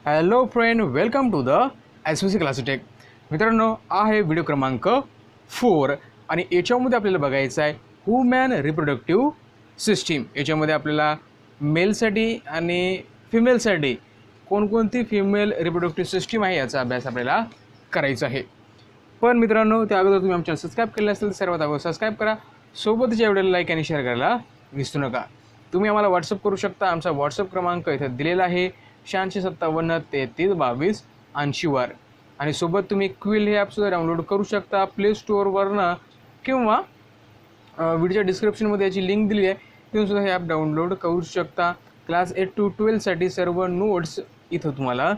Hello friend, welcome to the SVC क्लासिटेक. मित्रांनो, हा आहे व्हिडिओ क्रमांक 4 आणि याच्यामध्ये आपल्याला बघायचं आहे ह्यूमन रिप्रोडक्टिव्ह सिस्टीम. याच्यामध्ये आपल्याला मेलसाठी आणि फिमेलसाठी कोणकोणती फिमेल रिप्रोडक्टिव्ह सिस्टीम आहे याचा अभ्यास आपल्याला करायचा आहे. पण मित्रांनो, त्या अगोदर तुम्ही आमच्या सबस्क्राईब केलं असेल तर सर्वात अगोदर सबस्क्राईब करा. सोबतच्या व्हिडिओला लाईक आणि शेअर करायला विसरू नका. तुम्ही आम्हाला व्हॉट्सअप करू शकता. आमचा व्हॉट्सअप क्रमांक इथे दिलेला आहे 8657 33 22 80 आणि सोबत तुम्ही क्विल हे ॲपसुद्धा डाउनलोड करू शकता प्ले स्टोअरवरनं किंवा व्हिडिओच्या डिस्क्रिप्शनमध्ये याची लिंक दिली आहे, तिथून सुद्धा हे ॲप डाउनलोड करू शकता. क्लास 8 to 12साठी सर्व नोट्स इथं तुम्हाला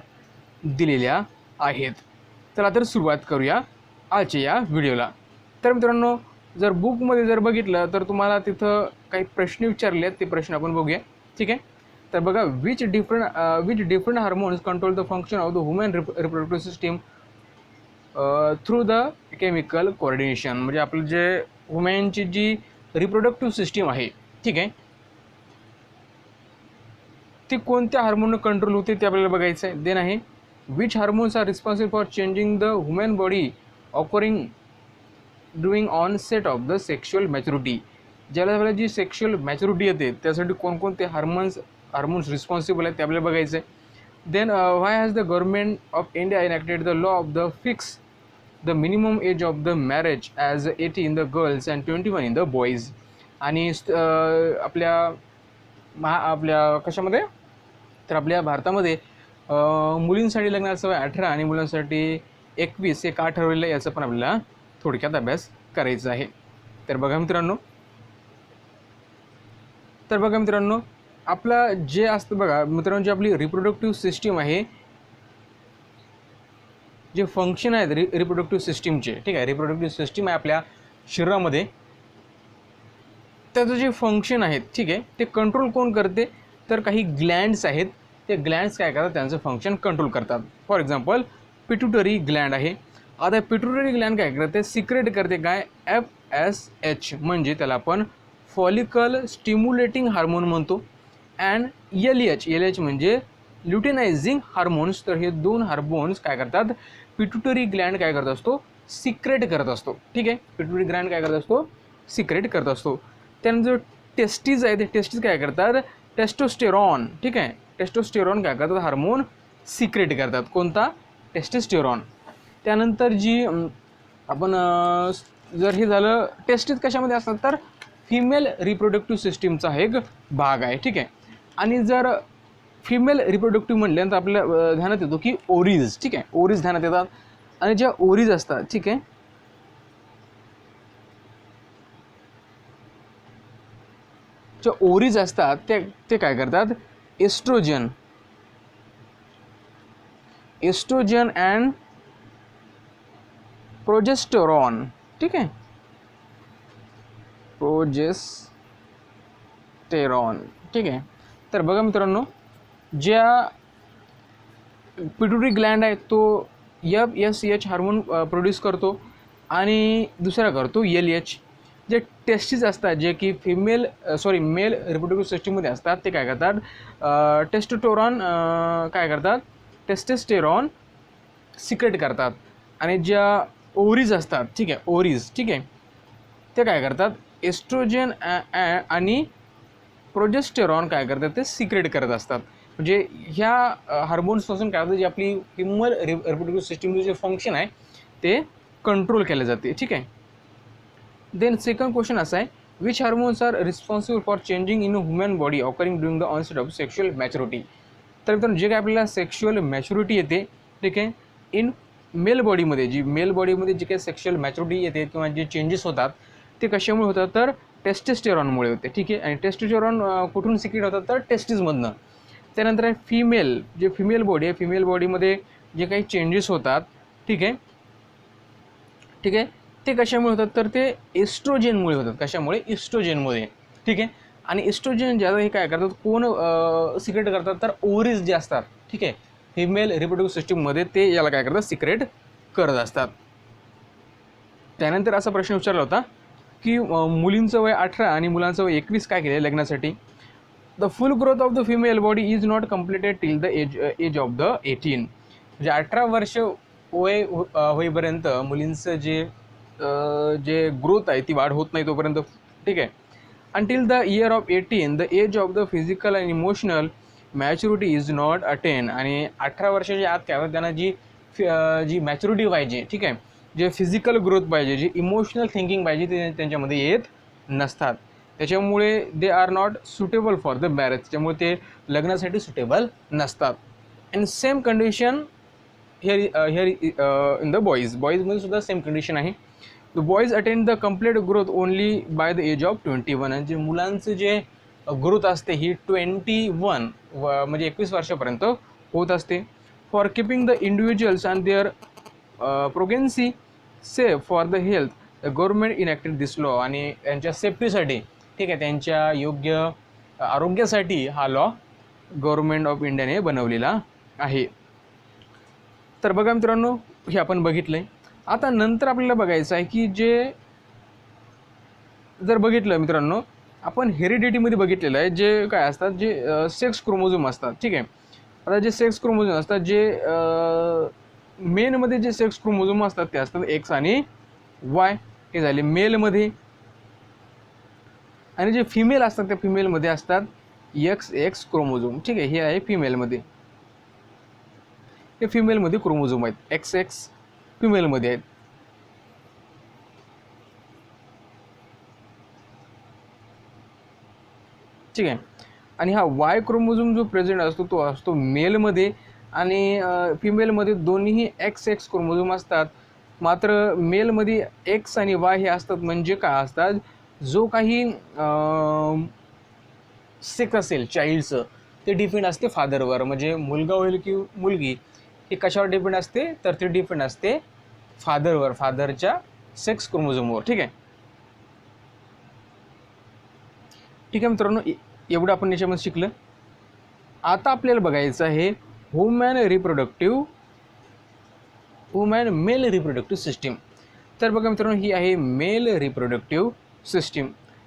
दिलेल्या आहेत. चला तर सुरुवात करूया आजच्या या व्हिडिओला. तर मित्रांनो, जर बुकमध्ये जर बघितलं तर तुम्हाला तिथं काही प्रश्न विचारले आहेत, ते प्रश्न आपण बघूया. ठीक आहे. तर बघा, which different hormones control the function of the human reproductive system through the chemical coordination. म्हणजे आपलं जे ह्युमनची जी रिप्रोडक्टिव्ह सिस्टीम आहे, ठीक आहे, ती कोणत्या हार्मोननं कंट्रोल होते ते आपल्याला बघायचं आहे. देन आहे which hormones are responsible for changing the human body occurring during onset of the sexual maturity. ज्याला जी सेक्शुअल मॅच्युरिटी येते त्यासाठी कोणकोणते हार्मोन्स रिस्पॉन्सिबल आहेत ते आपल्याला बघायचं आहे. Then why has the government of India enacted the law of the fix the minimum age of the marriage as 80 in the girls and 21 in the boys. आणि आपल्या कशामध्ये तर आपल्या भारतामध्ये मुलींसाठी लग्नाचं वय 18 आणि मुलांसाठी 21 हे का ठरवलेलं आहे याचं पण आपल्याला थोडक्यात अभ्यास करायचा आहे. तर बघा मित्रांनो, आपलं जे असतं बघा मित्रांनो, जी आपली रिप्रोडक्टिव्ह सिस्टीम आहे, जे फंक्शन आहेत रिप्रोडक्टिव्ह सिस्टीमचे, ठीक आहे, रिप्रोडक्टिव्ह सिस्टीम आहे आपल्या शरीरामध्ये, त्याचं जे फंक्शन आहेत, ठीक आहे, ते कंट्रोल कोण करते तर काही ग्लँड्स आहेत. ते ग्लँड्स काय करतात, त्यांचं फंक्शन कंट्रोल करतात. फॉर एक्झाम्पल पिट्युटरी ग्लँड आहे. आता पिट्युटरी ग्लँड काय करते, सिक्रेट करते काय, FSH, म्हणजे त्याला आपण फॉलिकल स्टिम्युलेटिंग हार्मोन म्हणतो. अँड LH म्हणजे ल्युटेनायझिंग हार्मोन्स. तर हे दोन हार्मोन्स काय करतात, पिट्युटरी ग्लँड काय करत असतो, सिक्रेट करत असतो. ठीक आहे, पिट्युटरी ग्लँड काय करत असतो, सिक्रेट करत असतो. त्यानंतर टेस्टीज आहे, ते टेस्टीज काय करतात, टेस्टोस्टेरॉन. ठीक आहे, टेस्टोस्टेरॉन काय करतात, हार्मोन सिक्रेट करतात. कोणता, टेस्टोस्टेरॉन. त्यानंतर जी आपण जर हे झालं, टेस्टीज कशामध्ये असतात तर फिमेल रिप्रोडक्टिव्ह सिस्टीमचा एक भाग आहे. ठीक आहे. आणि जर फिमेल रिप्रोडक्टिव्ह म्हटल्यानंतर आपल्याला ध्यानात येतो की ओरीज. ठीक आहे, ओरीज ध्यानात येतात. आणि ज्या ओरीज असतात, ठीक आहे, ज्या ओरीज असतात ते काय करतात, एस्ट्रोजन अँड प्रोजेस्टेरॉन. ठीक आहे, प्रोजेस्टेरॉन. ठीक आहे. तर बघा मित्रांनो, ज्या पिट्युटरी ग्लँड आहे तो FSH हार्मोन प्रोड्यूस करतो आणि दुसरा करतो LH. जे टेस्टीज असतात, जे की मेल रिप्रोडक्टिव्ह सिस्टीममध्ये असतात, ते काय करतात, टेस्टोस्टेरॉन सिक्रेट करतात. आणि ज्या ओरीज असतात, ठीक आहे, ओरीज, ठीक आहे, ते काय करतात, एस्ट्रोजन आणि प्रोजेस्टेरॉन काय करतात, ते सिक्रेट करत असतात. म्हणजे ह्या हार्मोन्सपासून काय होतं, जी आपली फिमेल रिप्रोडक्टिव्ह सिस्टीमचं जे फंक्शन आहे ते कंट्रोल केलं जाते. ठीक आहे. देन सेकंड क्वेश्चन असा आहे, which hormones are responsible for changing in human body occurring during the onset of sexual maturity. तर मित्रांनो, जे काय आपल्याला सेक्शुअल मॅच्युरिटी येते, ठीक आहे, इन मेल बॉडीमध्ये जी काही सेक्शुअल मॅच्युरिटी येते किंवा जे चेंजेस होतात ते कशामुळे होतात तर टेस्टोस्टेरॉनमुळे होते. ठीक आहे. आणि टेस्टोस्टेरॉन कुठून सिक्रेट होतात तर टेस्टीजमधनं. त्यानंतर आहे फिमेल बॉडी आहे, फिमेल बॉडीमध्ये जे काही चेंजेस होतात, ठीक आहे, ते कशामुळे होतात तर ते एस्ट्रोजनमुळे होतात. कशामुळे, इस्ट्रोजनमुळे. ठीक आहे. आणि इस्ट्रोजन ज्यादा हे काय करतात, कोण सिक्रेट करतात तर ओरीज जे असतात, ठीक आहे, फिमेल रिप्रोडक्टिव्ह सिस्टीममध्ये, ते याला काय करतात, सिक्रेट करत असतात. त्यानंतर असा प्रश्न विचारला होता की मुलींचं वय 18 आणि मुलांचं वय 21 काय केलं लग्नासाठी. The full growth of the female body is not completed till the age of the 18. म्हणजे 18 वर्ष वय होईपर्यंत मुलींचं जे ग्रोथ आहे ती वाढ होत नाही तोपर्यंत, ठीक आहे. Until the year of 18 the age of the physical and emotional maturity is not attain. आणि 18 वर्षाच्या आत काय होतं त्यांना जी मॅच्युरिटी पाहिजे, ठीक आहे, जे फिजिकल ग्रोथ पाहिजे, जी इमोशनल थिंकिंग पाहिजे ते त्यांच्यामध्ये येत नसतात. त्याच्यामुळे they are not suitable for the marriage, त्यामुळे ते लग्नासाठी सुटेबल नसतात. And same condition here in the बॉईजमध्ये सुद्धा सेम कंडिशन आहे. The boys attain the complete growth only by the age of 21. आणि जे मुलांचं जे ग्रोथ असते ही 21 म्हणजे 21 वर्षापर्यंत होत असते. For keeping the individuals and their progeny safe for the health the government enacted this law. आणि यांच्या सेफ्टीसाठी, ठीक आहे, त्यांच्या योग्य आरोग्यासाठी हा लॉ गव्हर्नमेंट ऑफ इंडियाने बनवलेला आहे. तर बघा मित्रांनो, हे आपण बघितलं आहे. आता नंतर आपल्याला बघायचं आहे की जे जर बघितलं मित्रांनो आपण हेरिडिटीमध्ये बघितलेलं आहे जे काय असतात, जे सेक्स क्रोमोझोम असतात, ठीक आहे. आता जे सेक्स क्रोमोझोम असतात, जे मेनमध्ये जे सेक्स क्रोमोझोम असतात ते असतात एक्स आणि वाय, हे झाले मेलमध्ये. आणि जे फिमेल असतात त्या फिमेलमध्ये असतात एक्स क्रोमोझोम, ठीक आहे. हे आहे फिमेलमध्ये, हे फिमेलमध्ये क्रोमोझोम आहेत, एक्स फिमेलमध्ये आहेत. ठीक आहे. आणि हा वाय क्रोमोझोम जो प्रेझेंट असतो तो असतो मेलमध्ये आणि फिमेलमध्ये दोन्हीही एक्स क्रोमोझोम असतात. मात्र मेलमध्ये एक्स आणि वाय हे असतात म्हणजे काय असतात, जो काही सेक्स असेल चाइल्डचं ते डिपेंड असते फादरवर. म्हणजे मुलगा होईल की मुलगी हे कशावर डिपेंड असते, तर ते डिपेंड असते फादरवर, फादरच्या सेक्स क्रोमोझोमवर, ठीक आहे. ठीक आहे मित्रांनो, एवढं आपण याच्यामध्ये शिकलं. आता आपल्याला बघायचं आहे ह्युमन मेल रिप्रोडक्टिव्ह सिस्टीम. तर बघा मित्रांनो, ही आहे मेल रिप्रोडक्टिव्ह सिस्टीम.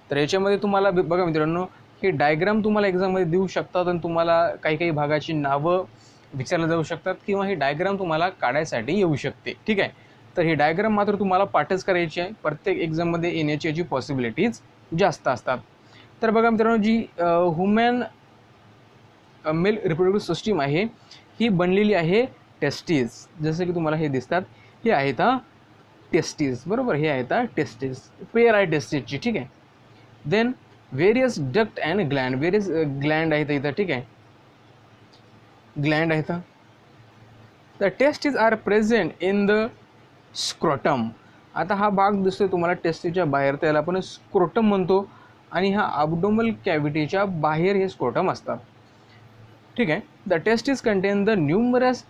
तर याच्यामध्ये तुम्हाला बघा मित्रांनो, हे डायग्राम तुम्हाला एक्झाममध्ये देऊ शकतात आणि तुम्हाला काही भागाची नावं विचारल्या जाऊ शकतात किंवा ही डायग्राम तुम्हाला काढायसाठी येऊ शकते, ठीक आहे. तर ही डायग्राम मात्र तुम्हाला पाठच करायची आहे. प्रत्येक एक्झाममध्ये येण्याची याची पॉसिबिलिटीज जास्त असतात. तर बघा मित्रांनो, जी ह्युमन मेल रिप्रोडक्टिव्ह सिस्टीम आहे ही बनलेली आहे टेस्टीज. जसं की तुम्हाला हे दिसतात, हे आहेत टेस्टीज, बरोबर, हे आहेत टेस्टीज, पेअर आहे टेस्टीजची, ठीक आहे. Then various duct and gland, various gland आहेत इथं, ठीक आहे, ग्लँड आहेत. The testes are present in the scrotum. आता हा भाग दिसतोय तुम्हाला टेस्टीच्या बाहेर, त्याला आपण स्क्रोटम म्हणतो. आणि हा अब्डोमल कॅव्हिटीच्या बाहेर हे स्क्रोटम असतात, ठीक आहे. The testes contain the numerous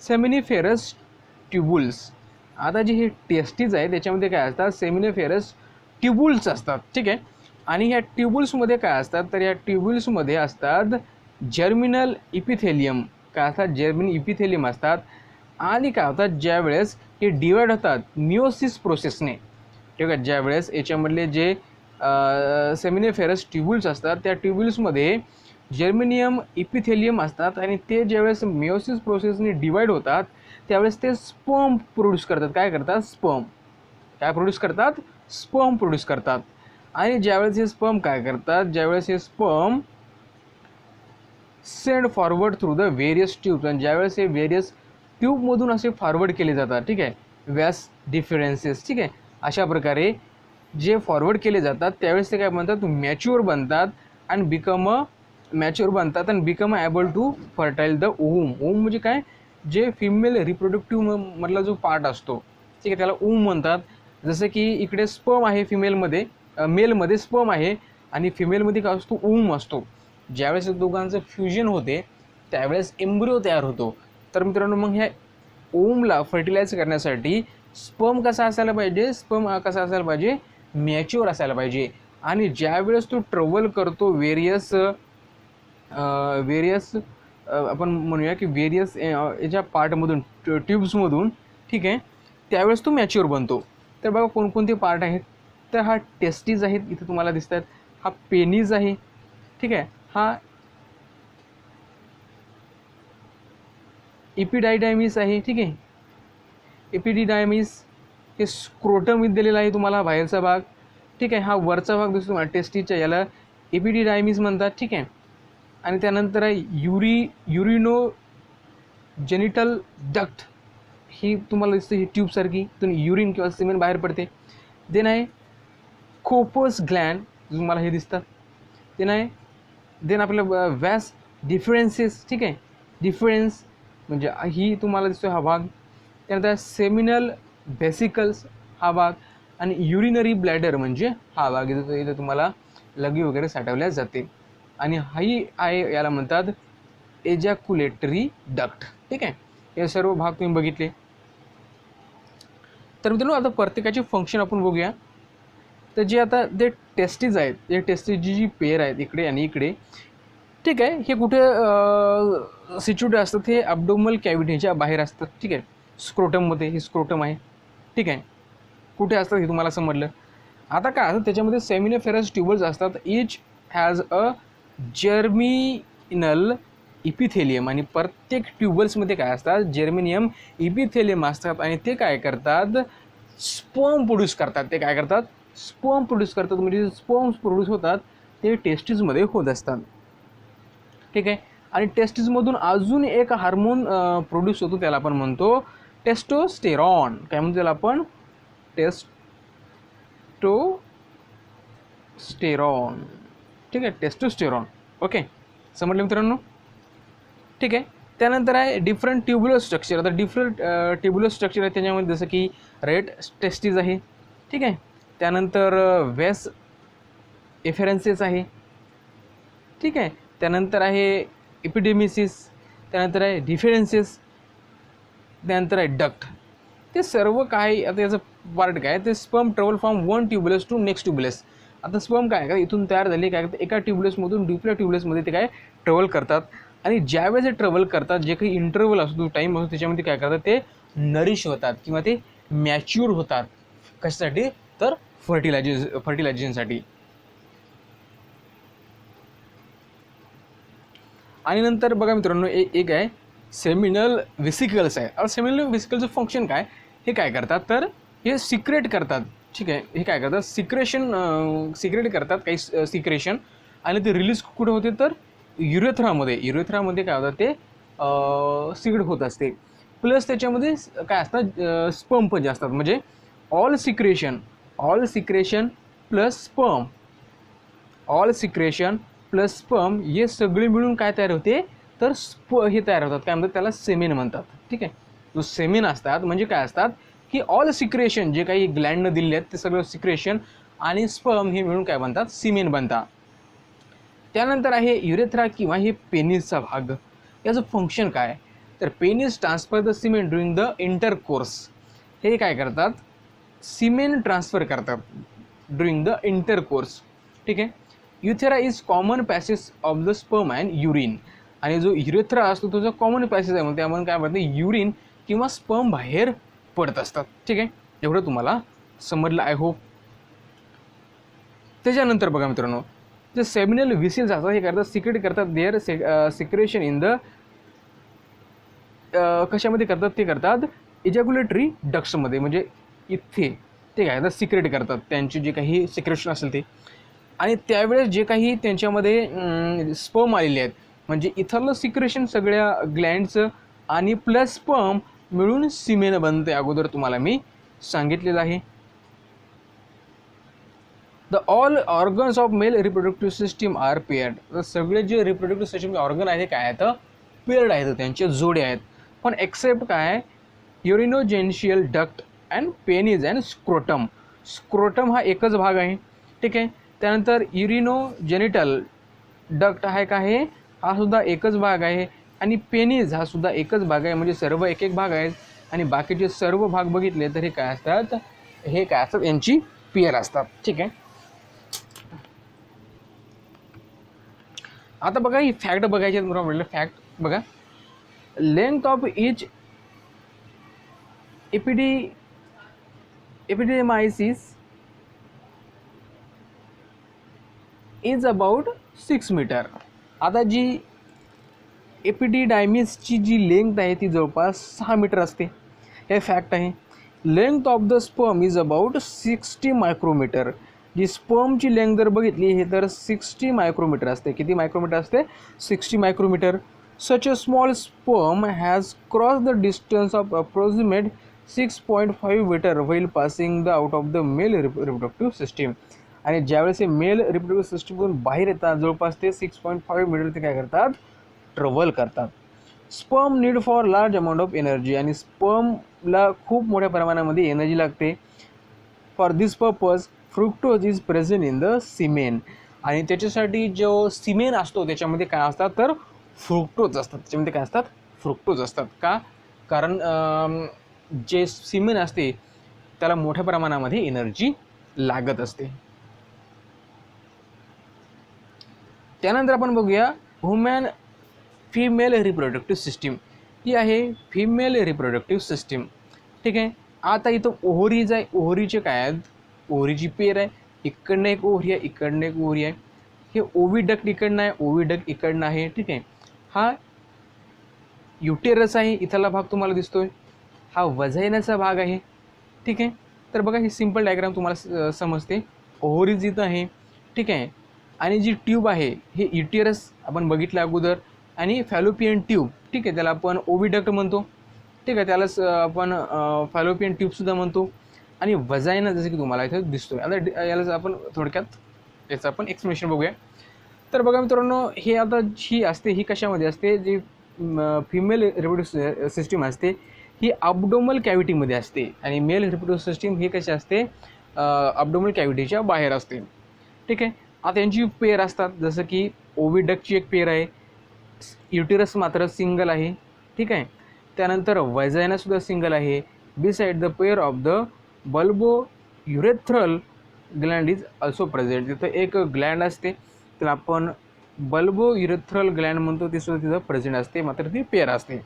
seminiferous tubules. आता जे हे टेस्टीज आहे त्याच्यामध्ये काय असतात, सेमिनिफेरस ट्यूबुल्स असतात, ठीक आहे. आणि ह्या ट्यूबुल्समध्ये काय असतात, तर या ट्यूबुल्समध्ये असतात जर्मिनल इपिथेलियम, काय असतात, जर्मिनल इपिथेलियम असतात. आणि काय होतात, ज्यावेळेस हे डिवाइड होतात मिओसिस प्रोसेसने, ठीक आहे, ज्यावेळेस याच्यामधले जे सेमिनिफेरस ट्यूबुल्स असतात त्या ट्यूबुल्समध्ये जर्मेनियम इपिथेलियम असतात आणि ते ज्यावेळेस मिओसिस प्रोसेसने डिवाइड होतात त्यावेळेस ते स्पर्म प्रोड्यूस करतात. काय करतात, स्पर्म काय प्रोड्यूस करतात, स्पर्म प्रोड्यूस करतात. आणि ज्यावेळेस हे स्पर्म काय करतात, ज्यावेळेस हे sperm send forward through the various tubes, आणि ज्यावेळेस हे व्हेरियस ट्यूबमधून असे फॉरवर्ड केले जातात, ठीक आहे, व्यास डिफरन्सेस, ठीक आहे, अशा प्रकारे जे फॉरवर्ड केले जातात त्यावेळेस ते काय बनतात, मॅच्युअर बनतात आणि become able to fertile the ovum. Ovum म्हणजे काय, जे फिमेल रिप्रोडक्टिव्ह मधला जो पार्ट असतो, ठीक आहे, त्याला ओम म्हणतात. जसं की इकडे स्पर्म आहे फिमेलमध्ये, मेलमध्ये स्पर्म आहे आणि फिमेलमध्ये काय असतो, ओम असतो. ज्यावेळेस दोघांचं फ्युजन होते त्यावेळेस एम्ब्रिओ तयार होतो. तर मित्रांनो, मग ह्या ओमला फर्टिलाइज करण्यासाठी स्पर्म कसा असायला पाहिजे, स्पर्म कसा असायला पाहिजे, मॅच्युअर असायला पाहिजे. आणि ज्यावेळेस तो ट्रॅव्हल करतो व्हेरियस आपण म्हणूया की व्हेरियस याच्या पार्टमधून, ट्यूब्समधून, ठीक आहे, त्यावेळेस तो मॅच्युअर बनतो. तर बघा कोणकोणते पार्ट आहेत, तर हा टेस्टीज आहेत, इथे तुम्हाला दिसतात. हा पेनीज आहे, ठीक आहे. हा इपिडायडायमिस आहे, ठीक आहे. एपिडिडायमिस हे स्क्रोटम दिलेला आहे तुम्हाला बाहेरचा भाग, ठीक आहे. हा वरचा भाग दिसतो तुम्हाला टेस्टीच्या, याला एपिडिडायमिस म्हणतात, ठीक आहे. आणि त्यानंतर आहे युरिनो जेनिटल डक्ट, ही तुम्हाला दिसते ही ट्यूबसारखी, इथून युरिन किंवा सिमेंट बाहेर पडते. देन आहे कोपस ग्लँड, तुम्हाला हे दिसतात. देन आहे देन आपलं व्यास डिफरन्सेस, ठीक आहे. डिफरन्स म्हणजे ही तुम्हाला दिसतो हा भाग. त्यानंतर सेमिनल बेसिकल्स हा भाग, आणि युरिनरी ब्लॅडर म्हणजे हा भाग, इथं तुम्हाला लघवी वगैरे साठवल्या जाते. आणि हाही आहे, याला म्हणतात एजॅक्युलेटरी डक्ट, ठीक आहे. हे सर्व भाग तुम्ही बघितले. तर मित्रांनो आता प्रत्येकाचे फंक्शन आपण बघूया. तर जे आता जे टेस्टीज आहेत, जे टेस्टीजची जी पेअर आहेत इकडे आणि इकडे, ठीक आहे, हे कुठे सिच्युएट असतात, हे ॲब्डोमिनल कॅव्हिटीच्या बाहेर असतात, ठीक आहे. स्क्रोटममध्ये, हे स्क्रोटम आहे, ठीक आहे. कुठे असतात हे तुम्हाला समजलं. आता काय असतं त्याच्यामध्ये सेमिनिफेरस ट्यूबल्स असतात. इच हॅज अ जर्मिनल इपिथेलियम, आणि प्रत्येक ट्यूबल्समध्ये काय असतात, जर्मिनियम इपिथेलियम असतात. आणि ते काय करतात, स्पर्म प्रोड्यूस करतात. ते काय करतात, स्पर्म प्रोड्यूस करतात. म्हणजे स्पर्म्स प्रोड्यूस होतात ते टेस्टीजमध्ये होत असतात, ठीक आहे. आणि टेस्टीजमधून अजून एक हार्मोन प्रोड्यूस होतो, त्याला आपण म्हणतो टेस्टोस्टेरॉन. काय म्हणतो त्याला आपण, टेस्टोस्टेरॉन, ठीक आहे. टेस्टोस्टेरॉन, ओके, समजलं मित्रांनो, ठीक आहे. त्यानंतर आहे डिफरंट ट्युब्युलर स्ट्रक्चर. आता डिफरंट ट्युब्युलर स्ट्रक्चर आहे त्याच्यामध्ये, जसं की रेड टेस्टीज आहे, ठीक आहे. त्यानंतर वेस एफेरन्सेस आहे, ठीक आहे. त्यानंतर आहे एपिडेमिसिस, त्यानंतर आहे डिफेरन्सेस, त्यानंतर आहे डक्ट. ते सर्व काय, आता याचं पार्ट काय, ते sperm travel from one tubulus to next tubulus. आता स्पर्म काय का इथून तयार झाले, काय करतात, एका ट्युबुलसमधून दुसऱ्या ट्युबुलसमध्ये ते काय ट्रॅव्हल करतात. आणि ज्यावेळेस ते ट्रॅव्हल करतात, जे काही इंटरव्हल असतो, टाईम असतो, त्याच्यामध्ये काय करतात, ते नरिश होतात किंवा ते मॅच्युअर होतात. कशासाठी, तर फर्टिलायझेशनसाठी. आणि नंतर बघा मित्रांनो, एक आहे सेमिनल व्हेसिकल्स आहे. आता सेमिनल व्हेसिकलचं फंक्शन काय, हे काय करतात, तर हे सिक्रेट करतात, ठीक आहे. हे काय करतात, सिक्रेट करतात काही सिक्रेशन, आणि ते रिलीज कुठे होते, तर युरेथ्रामध्ये काय होतं, ते सिक्रेट होत असते. प्लस त्याच्यामध्ये काय असतात, स्पर्म पण जे असतात. म्हणजे ऑल सिक्रेशन प्लस स्पर्म हे सगळे मिळून काय तयार होते, तर हे तयार होतात, काय म्हणतात त्याला, सेमेन म्हणतात, ठीक आहे. जो सेमेन असतात म्हणजे काय असतात, की ऑल सिक्रेशन जे काही ग्लँडनं दिले आहेत ते सगळं सिक्रेशन आणि स्पर्म हे मिळून काय बनतात, सिमेन बनतात. त्यानंतर आहे युरेथ्रा किंवा हे पेनिसचा भाग. याचं फंक्शन काय, तर penis transfer the semen during the intercourse. हे काय करतात, सिमेन ट्रान्सफर करतात ड्युरिंग द इंटरकोर्स, ठीक आहे. Urethra is common passage of the sperm and urine. आणि जो युरेथ्रा असतो तो जो कॉमन पॅसेज आहे, मग त्यामध्ये काय म्हणते, युरिन किंवा स्पर्म बाहेर पडत असतात, ठीक आहे. एवढं तुम्हाला समजलं, आय होप. त्याच्यानंतर बघा मित्रांनो, जे सेमिनल व्हिसिल्स असतात हे करतात, सिक्रेट करतात देअर सिक्रेशन इन द कशामध्ये करतात, ते करतात इजॅक्युलेटरी डक्ट्समध्ये. म्हणजे इथे ते काय करतात, सिक्रेट करतात त्यांची जे काही सिक्रेशन असेल ते. आणि त्यावेळेस जे काही त्यांच्यामध्ये स्पर्म आलेले आहेत, म्हणजे इथलं सिक्रेशन सगळ्या ग्लँडचं आणि प्लस स्पर्म मिळून सिमेन बनते, अगोदर तुम्हाला मी सांगितलेलं आहे. The all organs of male reproductive system are paired. तर सगळे जे रिप्रोडक्टिव्ह सिस्टीमचे ऑर्गन आहेत ते काय आहेत, पेअर्ड आहेत, त्यांचे जोडे आहेत. पण एक्सेप्ट काय, urinogenital duct and penis and scrotum. Scrotum हा एकच भाग आहे, ठीक आहे. त्यानंतर युरिनोजेनिटल डक्ट आहे का, हे हा सुद्धा एकच भाग आहे. आणि पेनिस हा सुद्धा एकच भाग आहे. म्हणजे सर्व एक एक भाग आहेत. आणि बाकीचे सर्व भाग बघितले तर हे काय असतात, यांची पेअर असतात, ठीक आहे. आता बघा ही फॅक्ट बघायची आहे, म्हटलं फॅक्ट बघा. Length of each epididymis is about 6 metre. आता जी एपिडिडायमिसची जी लेंथ आहे ती जवळपास 6 मीटर असते, हे फॅक्ट आहे. Length of the sperm is about 60 micrometre. जी स्पर्मची लेंथ जर बघितली हे तर 60 मायक्रोमीटर असते. किती मायक्रोमीटर असते? 60 micrometre. Such a small sperm has cross the distance of approximate 6.5 metre while passing the out of the male reproductive system. आणि ज्यावेळेस हे मेल रिप्रोडक्टिव्ह सिस्टीममधून बाहेर येतात जवळपास ते 6.5 मीटर ते काय करतात? ट्रॅव्हल करतात. Sperm need for large amount of energy. आणि स्पर्मला खूप मोठ्या प्रमाणामध्ये एनर्जी लागते. For this purpose fructose is present in the semen. आणि त्याच्यासाठी जो सिमेन असतो त्याच्यामध्ये काय असतात तर फ्रुक्टोज असतात. त्याच्यामध्ये काय असतात? फ्रुक्टोज असतात. का? कारण जे सिमेन असते त्याला मोठ्या प्रमाणामध्ये एनर्जी लागत असते. त्यानंतर आपण बघूया ह्युमन फिमेल रिप्रोडक्टिव्ह सिस्टीम. ही आहे फिमेल रिप्रोडक्टिव्ह सिस्टीम. ठीक आहे. आता इथं ओव्हरीज आहे. ओव्हरीचे काय आहेत? ओव्हरीची पेर आहे. इकडनं एक ओव्हरी आहे, इकडनं एक ओव्हरी आहे. हे ओव्हिडक्ट इकडनं आहे, ओव्हिडक्ट इकडनं आहे. ठीक आहे. हा युटेरस आहे, इथला भाग तुम्हाला दिसतोय. हा वजायनाचा भाग आहे. ठीक आहे. तर बघा ही सिंपल डायग्राम तुम्हाला समजते. ओव्हरीज इथं आहे. ठीक आहे. आणि जी ट्यूब आहे हे युटेरस आपण बघितलं अगोदर, आणि फॅलोपियन ट्यूब. ठीक आहे, त्याला आपण ओव्हिडक्ट म्हणतो. ठीक आहे, त्यालाच आपण फॅलोपियन ट्यूबसुद्धा म्हणतो. आणि वजायना जसं की तुम्हाला इथं दिसतोय. आता यालाच आपण थोडक्यात याचं आपण एक्सप्लेनेशन बघूया. तर बघा मित्रांनो, हे आता जी असते ही कशामध्ये असते? जी फिमेल रिप्रोडक्टिव्ह सिस्टीम असते ही अबडोमल कॅव्हिटीमध्ये असते. आणि मेल रिप्रोडक्टिव्ह सिस्टीम ही कशी असते? अबडोमल कॅव्हिटीच्या बाहेर असते. ठीक आहे. आता यांची पेअर असतात, जसं की ओव्हिडक्टची एक पेअर आहे, युटेरस मात्र सिंगल आहे. ठीक आहे. त्यानंतर वजायनासुद्धा सिंगल आहे. Beside the pair of the bulbo urethral Gland is also present. तिथं एक ग्लँड असते, त्याला आपण बल्बो युरेथ्रल ग्लँड म्हणतो, ती सुद्धा तिथं प्रेझेंट असते, मात्र ती पेअर असते.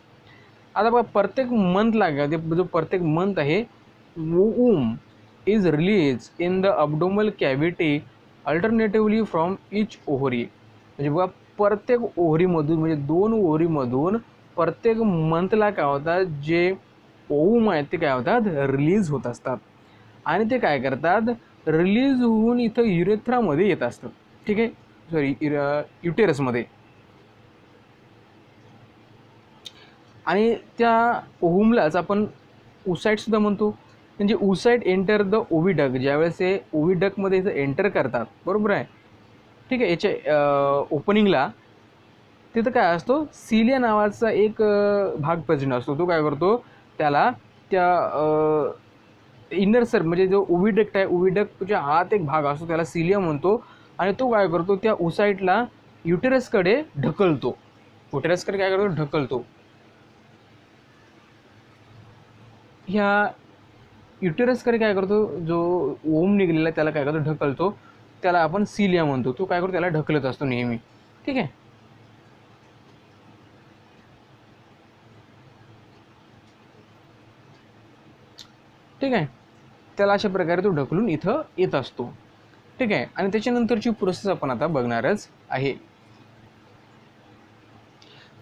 आता बघा प्रत्येक मंथला जो प्रत्येक मंथ आहे ovum is release in the abdominal cavity alternatively from each ovary. म्हणजे बघा प्रत्येक ओव्हरीमधून, म्हणजे 2 ओव्हरीमधून प्रत्येक मंथला काय होतात, जे ओवूम आहेत ते काय होतात? रिलीज होत असतात. आणि ते काय करतात? रिलीज होऊन इथं युरेथ्रामध्ये येत असतात. ठीक आहे, सॉरी युटेरसमध्ये. आणि त्या ओव्हूमलाच आपण ओसाइटसुद्धा म्हणतो. म्हणजे ओसाइट एंटर द ओव्हिडक्ट. ज्यावेळेस हे ओव्हिडक्टमध्ये इथं एंटर करतात, बरोबर आहे. ठीक आहे. याच्या ओपनिंगला तिथं काय असतो? सिलिया नावाचा एक भाग प्रेझेंट असतो. तो काय करतो? त्याला त्या इनर सर म्हणजे जो ओव्हिडक्ट आहे, ओव्हिडक्टच्या आत एक भाग असतो, त्याला सिलिया म्हणतो. आणि तो काय करतो? त्या ओसाइटला युटेरसकडे ढकलतो. युटेरसकडे काय करतो? ढकलतो. ह्या युटेरसकडे काय करतो? जो ओम निघलेला त्याला काय करतो? ढकलतो. त्याला आपण सिलिया म्हणतो. तो काय करतो? त्याला ढकलत असतो नेहमी. ठीक आहे. ठीक आहे. त्याला अशा प्रकारे तो ढकलून इथं येत असतो. ठीक आहे. आणि त्याच्यानंतरची प्रोसेस आपण आता बघणारच आहे.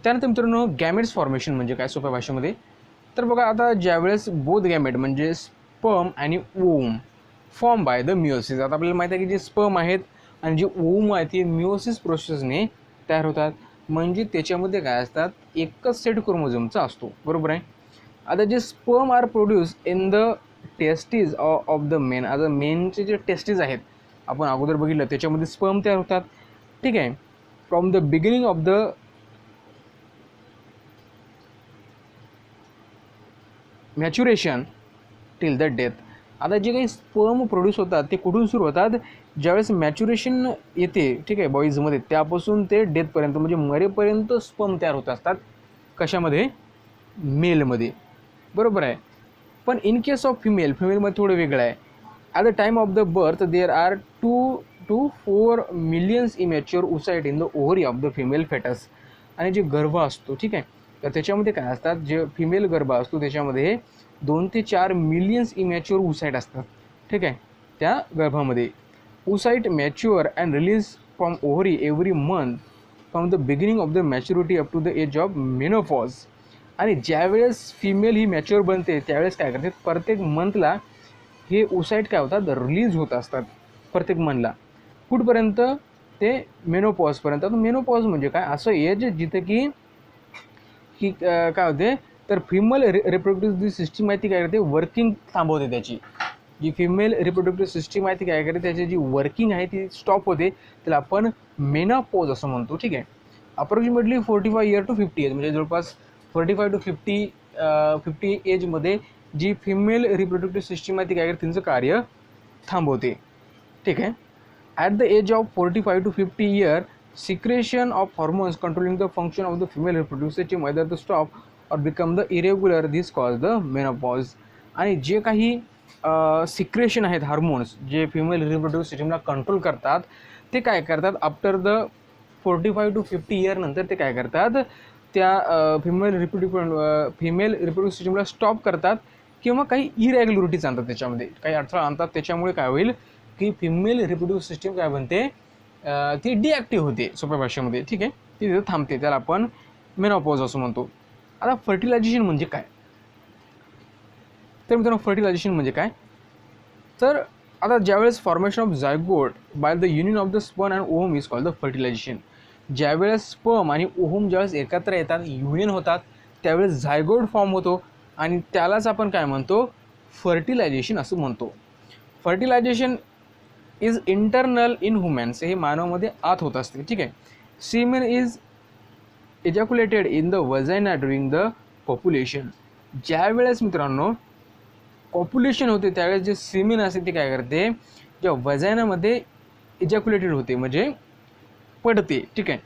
त्यानंतर मित्रांनो गॅमेट्स फॉर्मेशन म्हणजे काय सोप्या भाषेमध्ये? तर बघा आता ज्यावेळेस बोथ गॅमेट म्हणजे स्पर्म आणि ovum form by the meiosis. आता आपल्याला माहिती आहे की जे स्पर्म आहेत आणि जे ओवम आहेत ती मिओसिस प्रोसेसने तयार होतात. म्हणजे त्याच्यामध्ये काय असतात? एकच सेट क्रोमोझोमचा असतो, बरोबर आहे. आता जे sperm are produce in the testes of the men. आता मेनचे जे टेस्टीज आहेत आपण अगोदर बघितलं त्याच्यामध्ये स्पर्म तयार होतात. ठीक आहे. From the beginning of the maturation till the death. आता जे काही स्पर्म प्रोड्यूस होतात ते कुठून सुरू होतात? ज्यावेळेस मॅच्युरेशन येते, ठीक आहे, बॉईजमध्ये, त्यापासून ते डेथपर्यंत म्हणजे मरेपर्यंत स्पर्म तयार होत असतात. कशामध्ये? मेलमध्ये, बरोबर आहे. पण इन केस ऑफ फिमेलमध्ये थोडं वेगळं आहे. At the time of the birth there are 2 to 4 millions immature oocyte in the ovary of the female foetus. आणि जे गर्भ असतो, ठीक आहे, तर त्याच्यामध्ये काय असतात? जे फिमेल गर्भ असतो त्याच्यामध्ये 2 ते 4 मिलियन्स इमॅच्युअर ओसाइट असतात. ठीक आहे. त्या गर्भामध्ये oocyte mature and release from ovary every month from the beginning of the maturity up to the age of menopause. आणि ज्यावेळेस फिमेल ही मॅच्युअर बनते त्यावेळेस काय करते, प्रत्येक मंथला हे ओसाईट काय होतात, रिलीज होत असतात प्रत्येक मंथला. कुठपर्यंत, ते मेनोपॉजपर्यंत. मेनोपॉज म्हणजे काय, असं एज जिथं की काय होते, तर फिमेल रिप्रोडक्टिव्ह सिस्टीम आहे ती काय करते, वर्किंग थांबवते. त्याची जी फिमेल रिप्रोडक्टिव्ह सिस्टीम आहे ती काय करते, त्याची जी वर्किंग आहे ती स्टॉप होते. त्याला आपण मेनोपॉज असं म्हणतो. ठीक आहे. अप्रॉक्सिमेटली 45 इयर टू 50 एज, म्हणजे जवळपास 45 टू 50 एजमध्ये जी फिमेल रिप्रोडक्टिव्ह सिस्टीम आहे ती काय करते, त्यांचं कार्य थांबवते. ठीक आहे. At the age of 45 to 50 year, secretion of hormones controlling the function of the female reproductive system either to stop or become the irregular, this cause the menopause. आणि जे काही सिक्रेशन आहेत हार्मोन्स जे फिमेल रिप्रोडक्टिव्ह सिस्टमला control करतात, ते काय करतात, आफ्टर द 45 to 50 year नंतर ते काय करतात, त्या फिमेल रिप्रोडक्टिव्ह सिस्टमला स्टॉप करतात किंवा काही इरेग्युलरिटीज आणतात, त्याच्यामध्ये काही अडथळा आणतात. त्याच्यामुळे काय होईल की फिमेल रिप्रोडक्टिव्ह सिस्टीम काय बनते, ती डिॲक्टिव्ह होते सोप्या भाषेमध्ये. ठीक आहे. ती तिथं थांबते. त्याला आपण मेनोपॉज असं म्हणतो. आता फर्टिलायझेशन म्हणजे काय, तर मित्रांनो फर्टिलायझेशन म्हणजे काय, तर आता ज्यावेळेस formation of zygote by the union of the sperm and ovum is called the fertilisation. ज्यावेळेस स्पर्म आणि ओव्हम ज्यावेळेस एकत्र येतात, युनियन होतात, त्यावेळेस झायगोट फॉर्म होतो आणि त्यालाच आपण काय म्हणतो, फर्टिलायझेशन असं म्हणतो. Fertilization is internal in humans, हे मानवामध्ये आत होत असते. ठीक आहे. Semen is ejaculated in the vagina during the population. ज्यावेळेस मित्रांनो पॉप्युलेशन होते त्यावेळेस जे सीमेन असते ते काय करते, ज्या वजायनामध्ये इजॅक्युलेटेड होते म्हणजे पडते. ठीक आहे.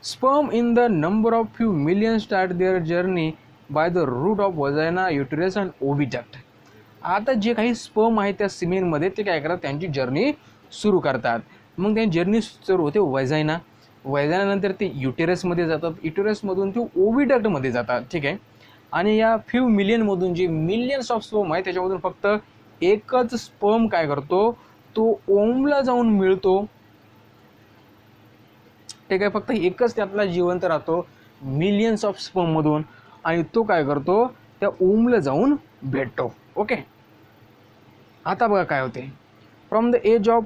Sperm in the number of few million start their journey by the route of vagina, uterus and oviduct. आता जे काही स्पर्म आहेत त्या सिमेनमध्ये ते काय करतात, त्यांची जर्नी सुरू करतात. मग त्यांची जर्नी सुरू होते वजायना, वजायनानंतर ते युटेरसमध्ये जातात, युटेरसमधून ते ओव्हिडक्टमध्ये जातात. ठीक आहे. आणि या फ्यू मिलियनमधून जे मिलियन्स ऑफ स्पर्म आहे त्याच्यामधून फक्त एकच स्पर्म काय करतो, तो ओमला जाऊन मिळतो. ते काय फक्त एकच त्यातला जिवंत राहतो मिलियन्स ऑफ स्पर्ममधून आणि तो काय करतो, त्या ओमला जाऊन भेटतो. ओके. आता बघा काय होते, from the age of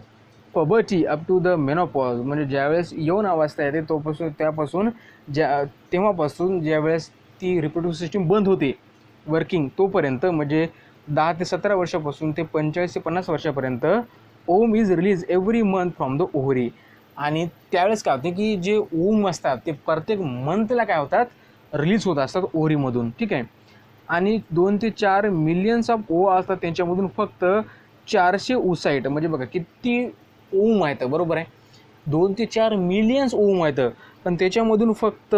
puberty up to the menopause, म्हणजे ज्यावेळेस यौन अवस्था येते त्यापासून तेव्हापासून ज्यावेळेस ती रिप्रोडक्टिव्ह सिस्टीम बंद होते वर्किंग तोपर्यंत, म्हणजे 10 ते 17 वर्षापासून ते 45 ते 50 वर्षापर्यंत ovum is release every month from the ovary. आणि त्यावेळेस काय होते की जे ओम असतात ते प्रत्येक मंथला काय होतात, रिलीज होत असतात ओव्हरीमधून. ठीक आहे. आणि 2 ते 4 मिलियन्स ऑफ ओवा असतात, त्यांच्यामधून फक्त 400 ओसाईट, म्हणजे बघा किती ओम आहेत, बरोबर आहे, 2 ते 4 मिलियन्स ओम आहेत, पण त्याच्यामधून फक्त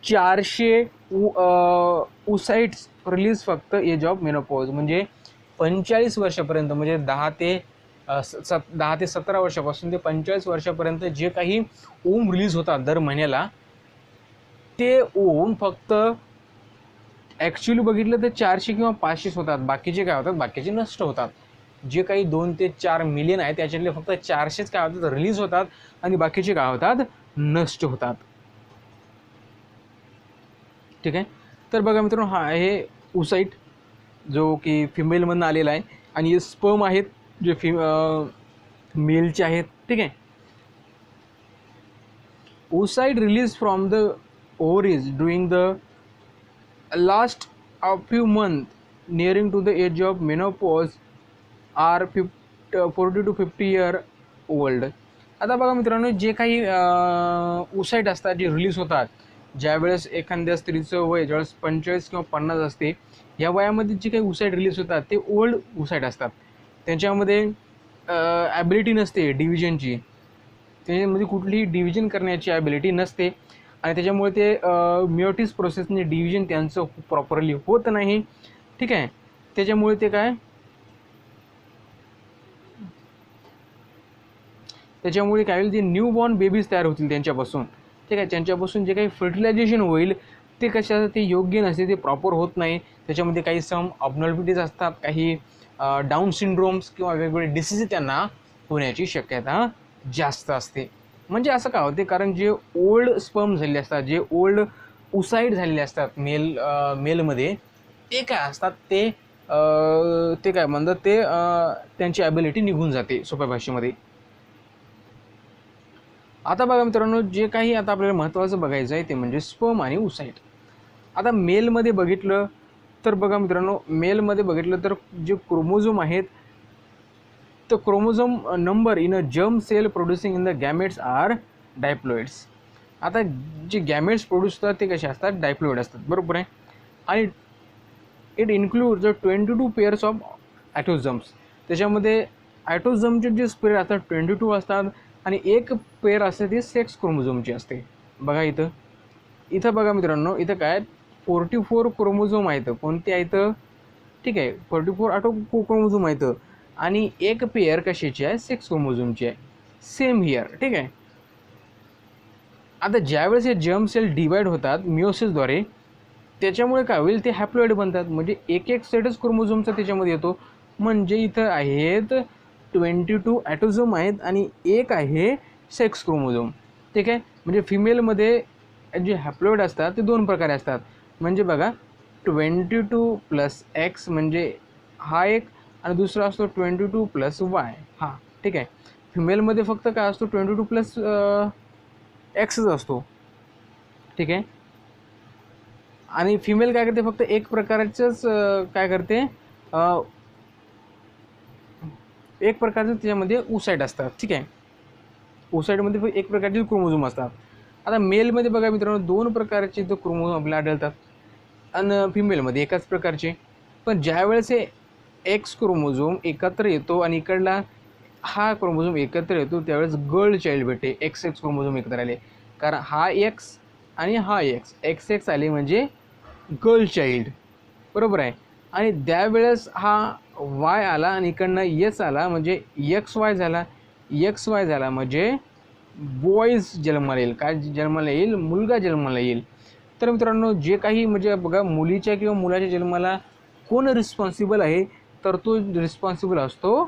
400 ओसाईट्स रिलीज फक्त एज ऑफ मेनोपॉज, म्हणजे 45 वर्षापर्यंत, म्हणजे 10 ते 17 वर्षापासून ते 45 वर्षापर्यंत जे काही ओम रिलीज होतात दर महिन्याला, ते ओम फक्त ॲक्च्युली बघितलं तर 400 किंवा 500 होतात. बाकीचे काय होतात, बाकीचे नष्ट होतात. जे काही 2 ते 4 मिलियन आहे त्याच्यातले फक्त 400च काय होतात, रिलीज होतात आणि बाकीचे काय होतात, नष्ट होतात. ठीक आहे. तर बघा मित्रांनो, हा आहे ओसाईट जो की फिमेलमधून आलेला आहे आणि हे स्पर्म आहेत जे मेलचे आहेत. ठीक आहे. Oocyte release from the ovaries during the last a few months nearing to the age of menopause are 40 to 50 year old. आता बघा मित्रांनो, जे काही ओसाईट असतात जे रिलीज होतात ज्यावेळेस एखाद्या स्त्रीचं वय ज्यावेळेस 45 किंवा 50 असते, या वयामध्ये जे काही ओसाईट रिलीज होतात ते ओल्ड ओसाईट असतात. त्यांच्यामध्ये ॲबिलिटी नसते डिव्हिजनची, त्याच्यामध्ये कुठलीही डिव्हिजन करण्याची ॲबिलिटी नसते आणि त्याच्यामुळे ते मिओटिस प्रोसेसने डिव्हिजन त्यांचं प्रॉपरली होत नाही. ठीक आहे. त्याच्यामुळे ते काय, होईल, जे न्यू बॉर्न बेबीज तयार होतील त्यांच्यापासून. ठीक आहे. त्यांच्यापासून जे काही फर्टिलायझेशन होईल ते कशासाठी योग्य नसते, ते प्रॉपर होत नाही. त्याच्यामध्ये काही सम अबनॉर्मॅलिटीज असतात, काही डाऊन सिंड्रोम्स किंवा वेगवेगळे डिसीज त्यांना होण्याची शक्यता जास्त असते. म्हणजे असं का होते, कारण जे ओल्ड स्पर्म झालेले असतात, जे ओल्ड उसाईड झालेले असतात मेलमध्ये, ते काय असतात, ते काय म्हणतात, त्यांची ॲबिलिटी निघून जाते सोप्या भाषेमध्ये. आता बघा मित्रांनो, जे काही आता आपल्याला महत्त्वाचं बघायचं आहे ते म्हणजे स्पर्म आणि उसाईड. आता मेलमध्ये बघितलं तर बघा मित्रांनो, मेलमध्ये बघितलं तर जे क्रोमोझोम आहेत, तर chromosome number in a germ cell producing in the gametes are diploids. आता जे गॅमेट्स प्रोड्यूस होतात ते कसे असतात, डायप्लॉइड असतात, बरोबर आहे. आणि इट इन्क्लूड्स 22 पेअर्स ऑफ ॲटोझम्स. त्याच्यामध्ये ॲटोझमचे जे पेअर असतात 22 असतात, आणि एक पेअर असते ती सेक्स क्रोमोझोमची असते. बघा इथं बघा मित्रांनो, इथं काय 44 क्रोमोझोम आहेत. कोणते आहेत, ठीक आहे, 44 क्रोमोझोम आहेत, आणि एक पेअर कशाची आहे, सेक्स क्रोमोझोमची आहे. सेम हिअर, ठीक आहे. आता ज्यावेळेस हे जर्म सेल डिवाइड होतात मिओसिसद्वारे, त्याच्यामुळे काय होईल, ते हॅप्लॉइड बनतात. म्हणजे एक सेटच क्रोमोझोमचा त्याच्यामध्ये येतो. म्हणजे इथं आहेत 22 ॲटोझोम आहेत आणि एक आहे सेक्स क्रोमोझोम, ठीक आहे. म्हणजे फिमेलमध्ये जे हॅप्लॉइड असतात ते 2 प्रकारे असतात. म्हणजे बघा 22 + X म्हणजे हा एक, आणि दुसरा असतो 22 + Y हा, ठीक आहे. फिमेलमध्ये फक्त काय असतो 22 + Xच असतो, ठीक आहे. आणि फिमेल काय करते, फक्त एक प्रकारचंच काय करते, एक प्रकारचं त्याच्यामध्ये उसाईड असतात, ठीक आहे. ओसाईडमध्ये फक्त एक प्रकारचे क्रोमोझोम असतात. आता मेलमध्ये बघा मित्रांनो 2 प्रकारचे जो क्रोमोझोम आपल्याला आढळतात, आणि फिमेलमध्ये एकाच प्रकारचे. पण ज्यावेळेस हे एक्स क्रोमोझोम एकत्र येतो आणि इकडला हा क्रोमोझोम एकत्र येतो, त्यावेळेस गर्ल चाइल्ड भेटते. एक्स क्रोमोझोम एकत्र आले, कारण हा एक्स आणि हा एक्स आले म्हणजे गर्ल चाइल्ड, बरोबर आहे. आणि त्यावेळेस हा वाय आला आणि इकडनं एस आला म्हणजे XY झाला. XY झाला म्हणजे बॉईज जन्माला येईल. काय जन्माला येईल, मुलगा जन्माला येईल. तर मित्रांनो, जे काही म्हणजे बघा, मुलीच्या किंवा मुलाच्या जन्माला कोण रिस्पॉन्सिबल आहे, तर तो रिस्पॉन्सिबल असतो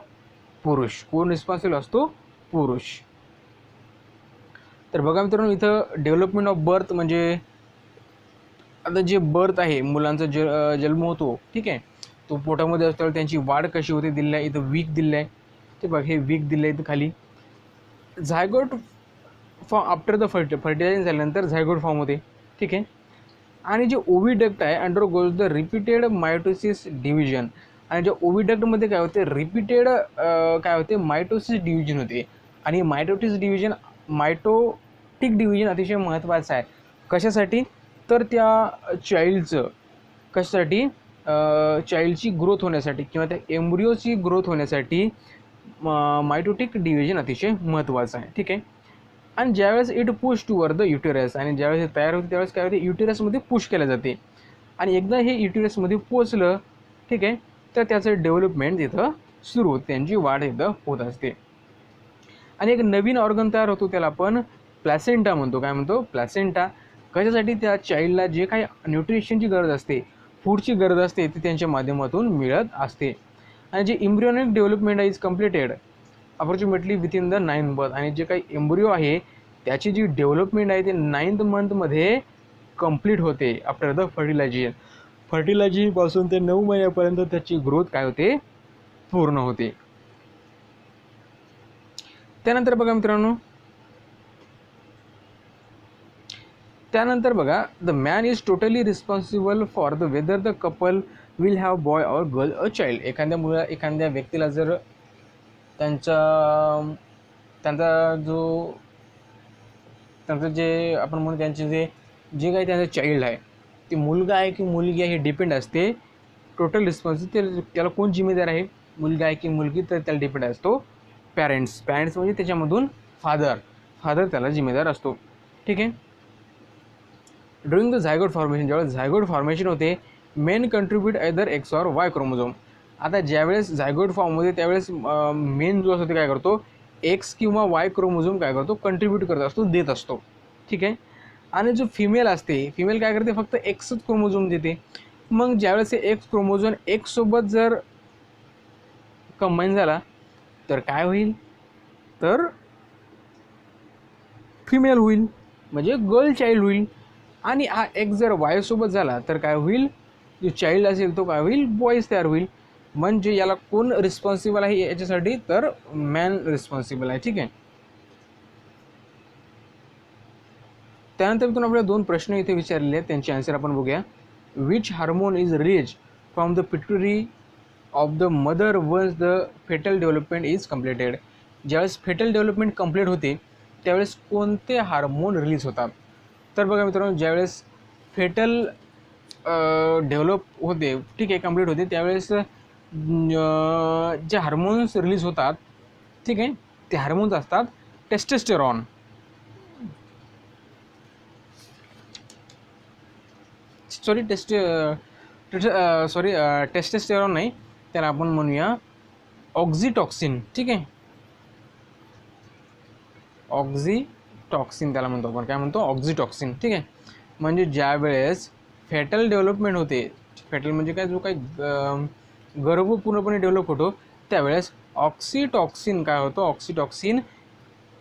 पुरुष. कोण रिस्पॉन्सिबल असतो, पुरुष. तर बघा मित्रांनो, इथं डेव्हलपमेंट ऑफ बर्थ म्हणजे आता जे बर्थ आहे, मुलांचा जन्म होतो, ठीक आहे, तो पोटामध्ये असताना त्यांची वाढ कशी होते दिलेलं आहे. इथं वीक दिलेलं आहे, ते बघ हे वीक दिलं आहे. इथं खाली zygote form after the fertilisation झाल्यानंतर झायगोट फॉर्म होते, ठीक आहे. आणि जे ओव्हिडक्ट आहे undergoes the repeated mitosis division. आणि जे ओव्हिडक्टमध्ये काय होते, रिपीटेड काय होते, मायटोसिस डिव्हिजन होते. आणि मायटोटिक डिव्हिजन अतिशय महत्त्वाचं आहे. कशासाठी, तर त्या चाइल्डचं कशासाठी, चाइल्डची ग्रोथ होण्यासाठी किंवा त्या एम्ब्रिओची ग्रोथ होण्यासाठी मायटोटिक डिव्हिजन अतिशय महत्त्वाचं आहे, ठीक आहे. आणि ज्यावेळेस इट पुश टूवर द युटेरस, आणि ज्यावेळेस हे तयार होते त्यावेळेस काय होते, युटेरसमध्ये पुश केलं जाते. आणि एकदा हे युटेरसमध्ये पोचलं, ठीक आहे, तर त्याचं डेव्हलपमेंट इथं सुरू होते, त्यांची वाढ इथं होत असते. आणि एक नवीन ऑर्गन तयार होतो, त्याला आपण प्लॅसेंटा म्हणतो. काय म्हणतो, प्लॅसेंटा. कशासाठी, त्या चाइल्डला जे काही न्यूट्रिशनची गरज असते, फूडची गरज असते, ती त्यांच्या माध्यमातून मिळत असते. आणि जे embryonic development is completed approximately within the 9th month. आणि जे काही एम्ब्रिओ आहे त्याची जी डेव्हलपमेंट आहे ते 9th मंथमध्ये कंप्लीट होते आफ्टर द फर्टिलायझेशन. फर्टिलायझेशनपासून ते 9 महिन्यापर्यंत त्याची ग्रोथ काय होते, पूर्ण होते. त्यानंतर बघा मित्रांनो, the man is totally responsible for the whether the couple will have boy or girl a child. एखाद्या व्यक्तीला जर त्यांचा जे आपण म्हणू, त्यांचे जे काही त्यांचं चाइल्ड आहे, ते मुलगा आहे की मुलगी आहे हे डिपेंड असते. टोटल रिस्पॉन्सिबिलिटी त्याला कोण जिम्मेदार आहे, मुलगा आहे की मुलगी, तर त्याला डिपेंड असतो पॅरेंट्स म्हणजे त्याच्यामधून फादर त्याला जिम्मेदार असतो, ठीक आहे. ड्युरिंग द झायगोट फॉर्मेशन, ज्यावेळेस झायगोट फॉर्मेशन होते, main contribute either x or Y chromosome. आता ज्यावेळेस झायगोट फॉर्म होते त्यावेळेस मेन जो असतो ते काय करतो, एक्स किंवा वाय क्रोमोझोम काय करतो, कंट्रीब्यूट करत असतो, देत असतो, ठीक आहे. आणि जो फिमेल असते, फिमेल काय करते, फक्त एक्सच क्रोमोझोम देते. मग ज्यावेळेस एक्स क्रोमोझोम एक्ससोबत जर कंबाईन झाला तर काय होईल, तर फिमेल होईल, म्हणजे गर्ल चाइल्ड होईल. आणि हा एक जर वायसोबत झाला तर काय होईल, जो चाइल्ड असेल तो काय होईल, बॉईज तयार होईल. म्हणजे याला कोण रिस्पॉन्सिबल आहे याच्यासाठी, तर मॅन रिस्पॉन्सिबल आहे. ठीक आहे. त्यानंतर मित्रांनो आपल्याला 2 प्रश्न इथे विचारलेले आहेत, त्यांची आन्सर आपण बघूया. Which hormone is release from the pituitary of the mother once the foetal development is completed. ज्यावेळेस फेटल डेव्हलपमेंट कंप्लीट होते त्यावेळेस कोणते हार्मोन रिलीज होतात. तर बघा मित्रांनो, ज्यावेळेस फेटल डेव्हलप होते, ठीक आहे, कंप्लीट होते, त्यावेळेस जे हार्मोन्स रिलीज होतात, ठीक आहे, ते हार्मोन्स असतात टेस्टोस्टेरॉन. टेस्टोस्टेरॉन नाही, त्याला आपण म्हणूया ऑक्झिटॉक्सिन. ठीक आहे, ऑक्झिटॉक्सिन त्याला म्हणतो आपण. काय म्हणतो, ऑक्झिटॉक्सिन. ठीक आहे. म्हणजे ज्या वेळेस फेटल डेव्हलपमेंट होते, फेटल म्हणजे काय, जो काही गर्भ पूर्णपणे डेव्हलप होतो, त्यावेळेस ऑक्सिटॉक्सिन काय होतं, ऑक्सिटॉक्सिन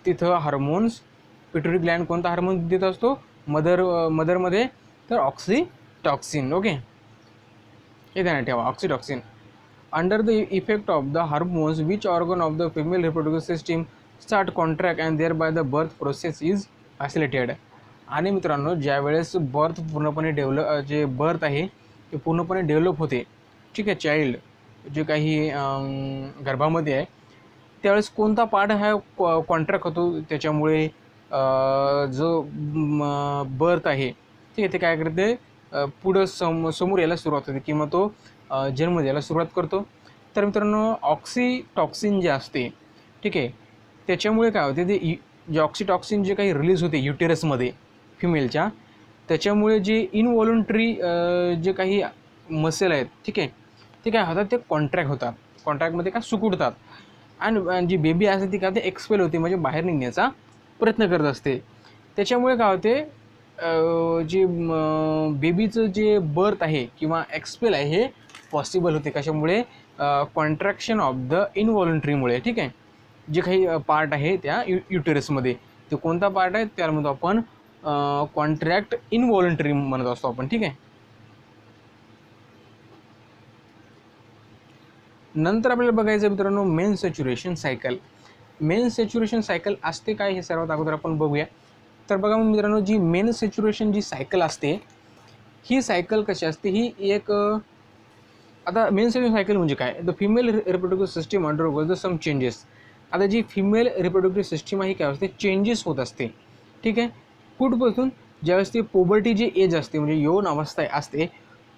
तिथं हार्मोन्स, पिट्युटरी ग्लँड कोणता हार्मोन देत असतो मदरमध्ये, तर ऑक्सिटॉक्सिन. ओके, हे ध्यानात ठेवा, oxytocin. Under the effect of the hormones which organ of the female reproductive system start contract and thereby the birth process is accelerated. आणि मित्रांनो, ज्यावेळेस बर्थ पूर्णपणे जे बर्थ आहे ते पूर्णपणे डेव्हलप होते, ठीक आहे, चाइल्ड जे काही गर्भामध्ये आहे, त्यावेळेस कोणता पार्ट हा कॉन्ट्रॅक्ट होतो, त्याच्यामुळे जो बर्थ आहे, ठीक आहे, ते काय करते, पुढं समोर यायला सुरुवात होते किंवा तो जन्म द्यायला सुरुवात करतो. तर मित्रांनो, ऑक्सिटॉक्सिन जे असते, ठीक आहे, त्याच्यामुळे काय होते, ते जे ऑक्सिटॉक्सिन जे काही रिलीज होते युटेरसमध्ये फिमेलच्या, त्याच्यामुळे जे इनव्हॉलंटरी जे काही मसल आहेत, ठीक आहे, ते काय होतात, ते कॉन्ट्रॅक्ट होतात, कॉन्ट्रॅक्टमध्ये काय सुकुडतात. आणि जी बेबी असते ती काय होते, एक्सपेल होते, म्हणजे बाहेर निघण्याचा प्रयत्न करत असते. त्याच्यामुळे काय होते, जे बेबीचं जे बर्थ आहे किंवा एक्सपेल आहे हे पॉसिबल होते. कशामुळे, कॉन्ट्रॅक्शन ऑफ द इनव्हॉलंटरीमुळे. ठीक आहे, जे काही पार्ट आहे त्या युटेरसमध्ये, ते कोणता पार्ट आहे त्याला म्हणतो आपण कॉन्ट्रॅक्ट इनव्हॉलंटरी म्हणत असतो आपण. ठीक आहे. नंतर आपल्याला बघायचं मित्रांनो main saturation cycle. Main saturation cycle असते काय हे सर्वात अगोदर आपण बघूया. तर बघा मित्रांनो, जी मेन सॅच्युरेशन जी सायकल असते, ही सायकल कशी असते, ही एक आता मेन सॅच्युरेशन सायकल म्हणजे काय, the female reproductive system undergoes the some changes. आता जी फिमेल रिप्रोडक्टिव्ह सिस्टीम आहे काय असते, चेंजेस होत असते. ठीक आहे, कुठपासून, ज्यावेळेस ती पोबर्टी जी एज असते, म्हणजे यौन अवस्था असते,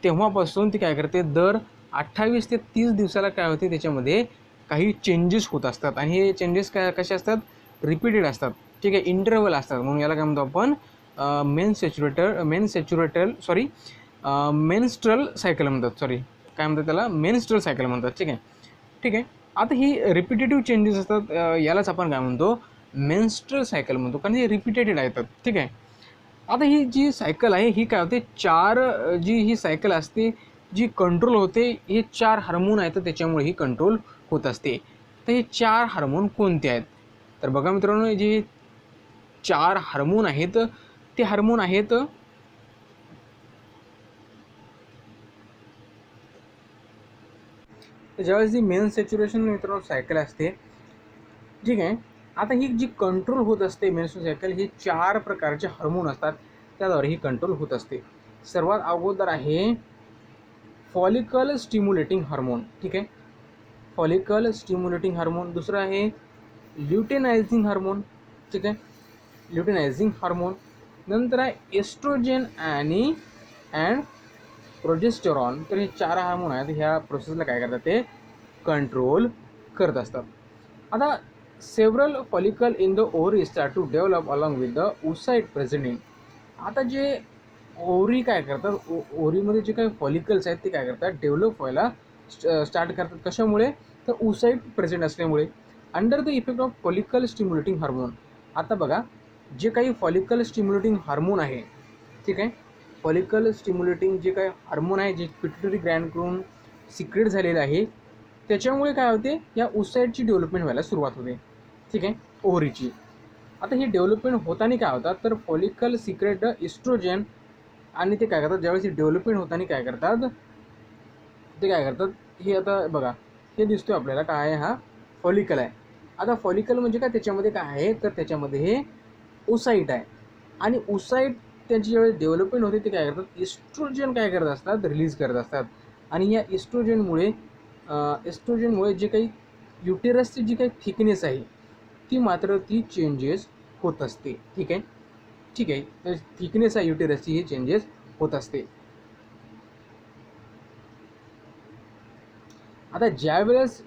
तेव्हापासून ती काय करते, दर 28 ते 30 दिवसाला काय होते, त्याच्यामध्ये काही चेंजेस होत असतात. आणि हे चेंजेस काय कसे असतात, रिपीटेड असतात. ठीक आहे, इंटरव्हल असतात. म्हणून याला काय म्हणतो आपण मेन्स्ट्रल सायकल म्हणतात. काय म्हणतात त्याला, मेन्स्ट्रल सायकल म्हणतात. ठीक आहे. ठीक आहे, आता ही रिपिटेटिव्ह चेंजेस असतात, यालाच आपण काय म्हणतो, मेन्स्ट्रल सायकल म्हणतो, कारण हे रिपिटेटेड येतात. ठीक आहे. आता ही जी सायकल आहे ही काय होते, जी ही सायकल असते जी कंट्रोल होते, हे 4 हार्मोन आहेत, त्याच्यामुळे ही कंट्रोल होत असते. तर हे 4 हार्मोन कोणते आहेत, तर बघा मित्रांनो, जे 4 हार्मोन आहेत ते हार्मोन आहेत ज्यावेळेस जी मेन सॅच्युरेशन मित्रांनो सायकल असते, ठीक आहे. आता ही जी कंट्रोल होत असते मेन्स्ट्रुअल सायकल, ही 4 प्रकारचे हार्मोन असतात, त्याद्वारे ही कंट्रोल होत असते. सर्वात अगोदर आहे फॉलिकल स्टिम्युलेटिंग हार्मोन. ठीक आहे, फॉलिकल स्टिम्युलेटिंग हार्मोन. दुसरं आहे ल्युटेनायझिंग हार्मोन. ठीक आहे, ल्युटेनायझिंग हार्मोन. नंतर आहे एस्ट्रोजेन अँड प्रोजेस्टेरॉन. तर हे 4 हार्मोन आहेत, ह्या प्रोसेसला काय करतात, ते कंट्रोल करत असतात. आता several follicle in the ovary start to develop along with the oocyte present in. आता जे ओव्हरी काय करतात, ओव्हरीमध्ये जे काही फॉलिकल्स आहेत ते काय करतात, डेव्हलप व्हायला स्टार्ट करतात. कशामुळे, तर ओसाइट प्रेझेंट असल्यामुळे. Under the effect of follicle stimulating hormone. आता बघा, जे काही फॉलिकल स्टिम्युलेटिंग हार्मोन आहे, ठीक आहे, फॉलिकल स्टिम्युलेटिंग जे काही हार्मोन आहे, जे पिट्युटरी ग्लँडकडून सिक्रेट झालेलं आहे, त्याच्यामुळे काय होते, या ओसाइटची डेव्हलपमेंट व्हायला सुरुवात होते. ठीक आहे, ओव्हरीची. आता हे डेव्हलपमेंट होताना काय होतात, तर फॉलिकल सिक्रेट इस्ट्रोजन, आणि ते काय करतात ज्यावेळेस डेव्हलपमेंट होताना काय करतात, ते काय करतात, हे आता बघा हे दिसतोय आपल्याला काय आहे, हा फॉलिकल आहे. आता फॉलिकल म्हणजे काय, त्याच्यामध्ये काय आहे, तर त्याच्यामध्ये हे ओसाईट आहे. आणि ओसाईट त्यांची ज्यावेळेस डेव्हलपमेंट होते ते काय करतात, इस्ट्रोजन काय करत असतात, रिलीज करत असतात. आणि या इस्ट्रोजनमुळे जे काही युटेरसची जी काही थिकनेस आहे ती मात्र ती चेंजेस होत असते. ठीक आहे, ठीक आहे. तर थिकनेस आहे युटेरसची ही चेंजेस होत असते. आता ज्यावेळेस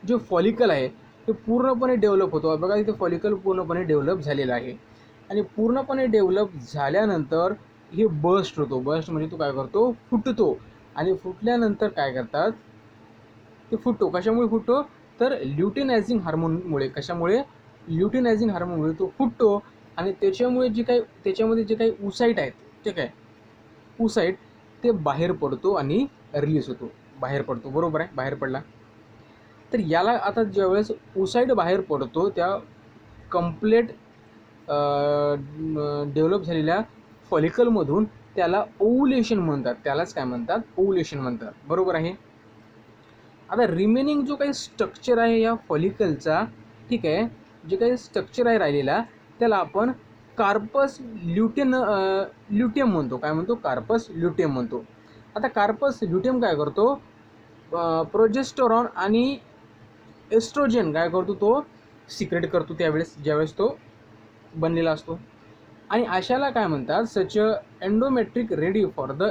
जो फॉलिकल आहे ते पूर्णपणे डेव्हलप होतो, बघा इथे फॉलिकल पूर्णपणे डेव्हलप झालेला आहे. आणि पूर्णपणे डेव्हलप झाल्यानंतर हे बस्ट होतो. बस्ट म्हणजे तो काय करतो, फुटतो. आणि फुटल्यानंतर काय करतात, ते फुटतो. कशामुळे फुटतो, तर ल्युटिनायझिंग हार्मोनमुळे. कशामुळे, ल्युटिनायझिंग हार्मोनमुळे तो फुटतो. आणि त्याच्यामुळे जे काही त्याच्यामध्ये जे काही उसाईट आहेत, ठीक आहे, उसाईट ते बाहेर पडतो आणि रिलीज होतो, बाहेर पडतो. बरोबर आहे, बाहेर पडला. तर याला आता ज्यावेळेस ओसाईड बाहेर पडतो त्या कंप्लेट डेव्हलप झालेल्या फॉलिकलमधून, त्याला ओव्हुलेशन म्हणतात. त्यालाच काय म्हणतात, ओव्हुलेशन म्हणतात. बरोबर आहे. आता रिमेनिंग जो काही स्ट्रक्चर आहे या फॉलिकलचा, ठीक आहे, जे काही स्ट्रक्चर आहे राहिलेला, त्याला आपण कार्पस ल्युटियम म्हणतो. काय म्हणतो, कार्पस ल्युटियम म्हणतो. आता कार्पस ल्युटियम काय करतो, प्रोजेस्टेरॉन आणि एस्ट्रोजन काय करतो, तो सिक्रेट करतो त्यावेळेस ज्यावेळेस तो बनलेला असतो. आणि अशाला काय म्हणतात, such endometric ready for the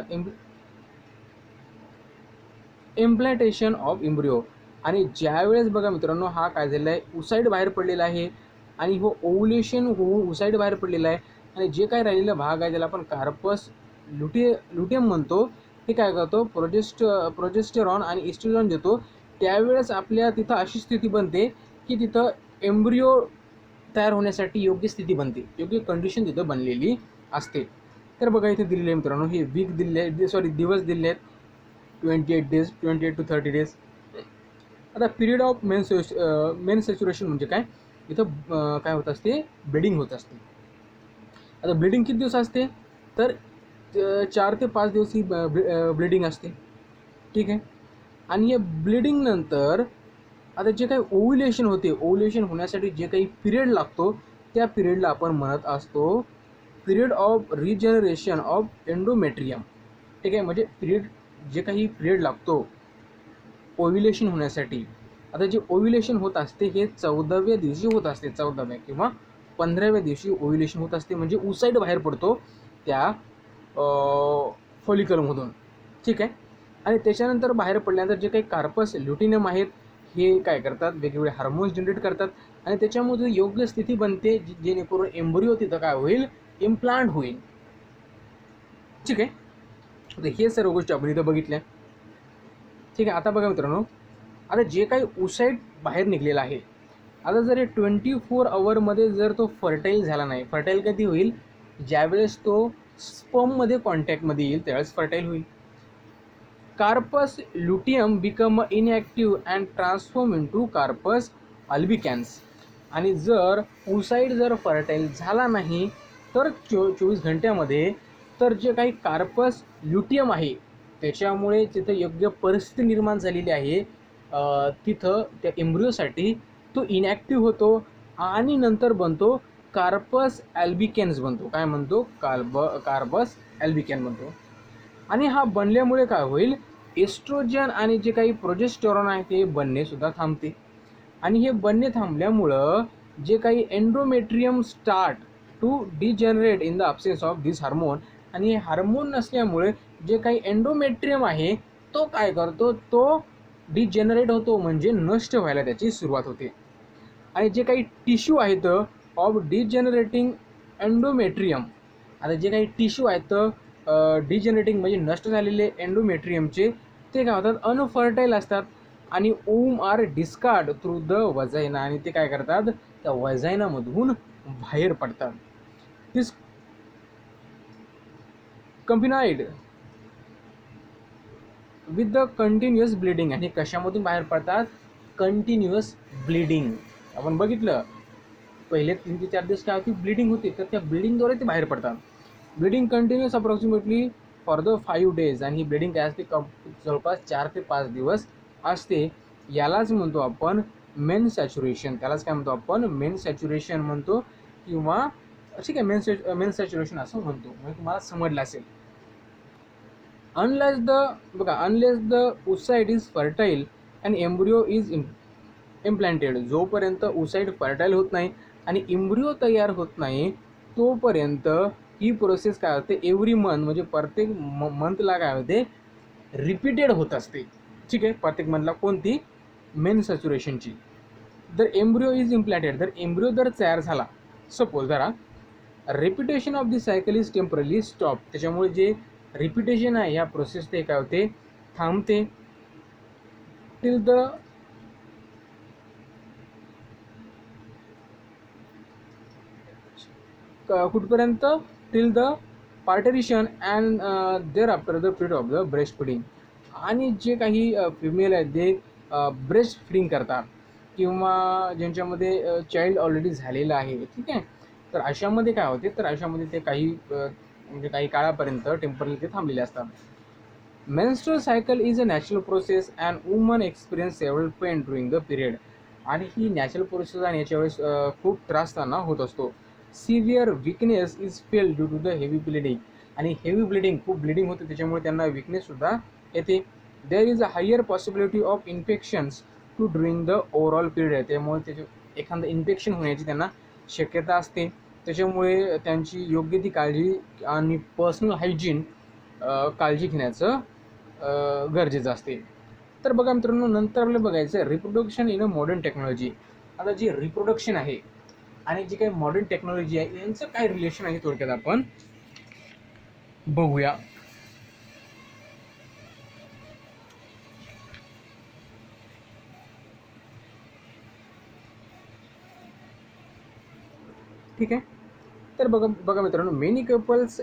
implantation of embryo. आणि ज्यावेळेस बघा मित्रांनो, हा काय झालेला आहे, उसाईड बाहेर पडलेला आहे. आणि हो ओव्हुलेशन होऊन उसाईड बाहेर पडलेला आहे. आणि जे काय राहिलेला भाग आहे त्याला आपण कार्पस ल्युटियम म्हणतो. हे काय करतो, प्रोजेस्टेरॉन आणि इस्ट्रोजन देतो. त्यावेळेस आपल्या तिथं अशी स्थिती बनते की तिथं एम्ब्रिओ तयार होण्यासाठी योग्य स्थिती बनते, योग्य कंडिशन तिथं बनलेली असते. तर बघा इथे दिलेले आहे मित्रांनो, हे वीक दिले आहे, सॉरी दिवस दिले आहेत, 28 डेज, 28 to 30 डेज. आता पिरियड ऑफ मेन सॅच्युरेशन म्हणजे काय, इथं काय होत असते, ब्लिडिंग होत असते. आता ब्लिडिंग किती दिवस असते, तर 4 ते 5 दिवस ही ब्लिडिंग असते. ठीक आहे. आणि या ब्लिडिंग नंतर आता जे काही ओव्हुलेशन होते, ओव्हुलेशन होण्यासाठी जे काही पिरियड लागतो त्या पिरियडला आपण म्हणत असतो period of regeneration of endometrium. ठीक आहे, म्हणजे जे काही पिरियड लागतो ओव्युलेशन होण्यासाठी. आता जे ओव्युलेशन होत असते हे 14व्या दिवशी होत असते, 14व्या किंवा 15व्या दिवशी ओव्युलेशन होत असते. म्हणजे उसाईड बाहेर पडतो त्या फॉलिकलमधून. ठीक आहे. आणि त्याच्यानंतर बाहेर पडल्यानंतर जे काही कार्पस ल्युटिनम आहेत हे काय करतात, वेगवेगळे हार्मोन्स जनरेट करतात. आणि त्याच्यामध्ये योग्य स्थिती बनते जेणेकरून एम्ब्रिओ तिथं काय होईल, इम्प्लांट होईल. ठीक आहे. आता हे सर्व गोष्टी आपण इथं बघितल्या. ठीक आहे. आता बघा मित्रांनो, आता जे काही ओसाईट बाहेर निघलेला आहे, आता जर हे 24 आवरमध्ये जर तो फर्टाईल झाला नाही, फर्टाईल कधी होईल, ज्यावेळेस तो स्पर्ममध्ये कॉन्टॅक्टमध्ये येईल त्यावेळेस फर्टाईल होईल. Corpus luteum become inactive and transform into corpus albicans. आणि जर ओसाईड जर फर्टाईल झाला नाही तर 24 घंट्यामध्ये, तर जे काही कार्पस ल्युटियम आहे त्याच्यामुळे तिथं योग्य परिस्थिती निर्माण झालेली आहे, तिथं त्या एम्ब्रिओसाठी तो इनॲक्टिव्ह होतो आणि नंतर बनतो कार्पस ॲल्बिकॅन्स बनतो. काय म्हणतो, कार्पस ॲल्बिकॅन बनतो. आणि हा बनल्यामुळे काय होईल, एस्ट्रोजन आणि जे काही प्रोजेस्टेरॉन आहे ते बनणेसुद्धा थांबते. आणि हे बनणे थांबल्यामुळं जे काही endometrium start to degenerate in the absence of this hormone. आणि हे हार्मोन नसल्यामुळे जे काही एंडोमेट्रियम आहे तो काय करतो, तो डिजनरेट होतो, म्हणजे नष्ट व्हायला त्याची सुरुवात होते. आणि जे काही टिश्यू आहेत ऑफ डिजनरेटिंग एंडोमेट्रियम, आता जे काही टिश्यू आहेत डिजनरेटिंग म्हणजे नष्ट झालेले एंडोमेट्रियमचे, ते काय होतात, अनफर्टाईल असतात. आणि ovum are discard through the vagina. आणि ते काय करतात, त्या वजायनामधून बाहेर पडतात. This combined with the continuous bleeding. आणि कशामधून बाहेर पडतात, कंटिन्युअस ब्लिडिंग. आपण बघितलं पहिले 3 ते 4 दिवस काय होती, ब्लिडिंग होती, तर त्या ब्लिडिंगद्वारे ते बाहेर पडतात. Bleeding continuous approximately for the 5 days, आणि ही ब्लिडिंग काय असते, जवळपास 4 ते 5 दिवस असते. यालाच म्हणतो आपण मेन सॅच्युरेशन. त्यालाच काय म्हणतो आपण, मेन सॅच्युरेशन म्हणतो, किंवा ठीक आहे मेन सॅच्युरेशन असं म्हणतो. म्हणजे तुम्हाला समजलं असेल. Unless the oocyte is fertile and embryo is implanted, जोपर्यंत oocyte फर्टाईल होत नाही आणि एम्ब्रिओ तयार होत नाही तोपर्यंत ही प्रोसेस काय होते, एव्हरी मंथ, म्हणजे प्रत्येक मंथला काय होते, रिपीटेड होत असते. ठीक आहे, प्रत्येक मंथला कोणती, मेन सॅच्युरेशनची. जर एम्ब्रिओ इज इम्प्लांटेड, जर एम्ब्रिओ जर तयार झाला, सपोज जरा repetition of the cycle is temporarily stop, त्याच्यामुळे जे रिपिटेशन आहे या प्रोसेस ते काय होते, थांबते. टिल द कुठपर्यंत, till the parturition and thereafter the period of the breast feeding. आणि जे काही फिमेल आहेत ते ब्रेस्ट फिडिंग करतात, किंवा ज्यांच्यामध्ये चाइल्ड ऑलरेडी झालेलं आहे, ठीक आहे, तर अशामध्ये काय होते, तर अशामध्ये ते काही म्हणजे काही काळापर्यंत टेम्परली ते थांबलेले असतात. Menstrual cycle is a natural process and woman experience several pain during the period. आणि ही नॅचरल प्रोसेस आणि याच्या वेळेस खूप त्रास त्यांना होत असतो. Severe weakness is felt due to the heavy bleeding, आणि हेवी ब्लिडिंग, खूप ब्लिडिंग होते त्याच्यामुळे त्यांना विकनेससुद्धा येते. There is a higher possibility of infections too during the overall period, त्यामुळे त्याचे एखादं इन्फेक्शन होण्याची त्यांना शक्यता असते. त्याच्यामुळे त्यांची योग्य ती काळजी आणि पर्सनल हायजीन काळजी घेण्याचं गरजेचं असते. तर बघा मित्रांनो, नंतर आपल्याला बघायचं आहे reproduction in a modern technology. आता जी रिप्रोडक्शन आहे आणि जी काही मॉडर्न टेक्नॉलॉजी आहे यांचं काय रिलेशन आहे थोडक्यात आपण बघूया. ठीक आहे, तर बघा मित्रांनो, many couples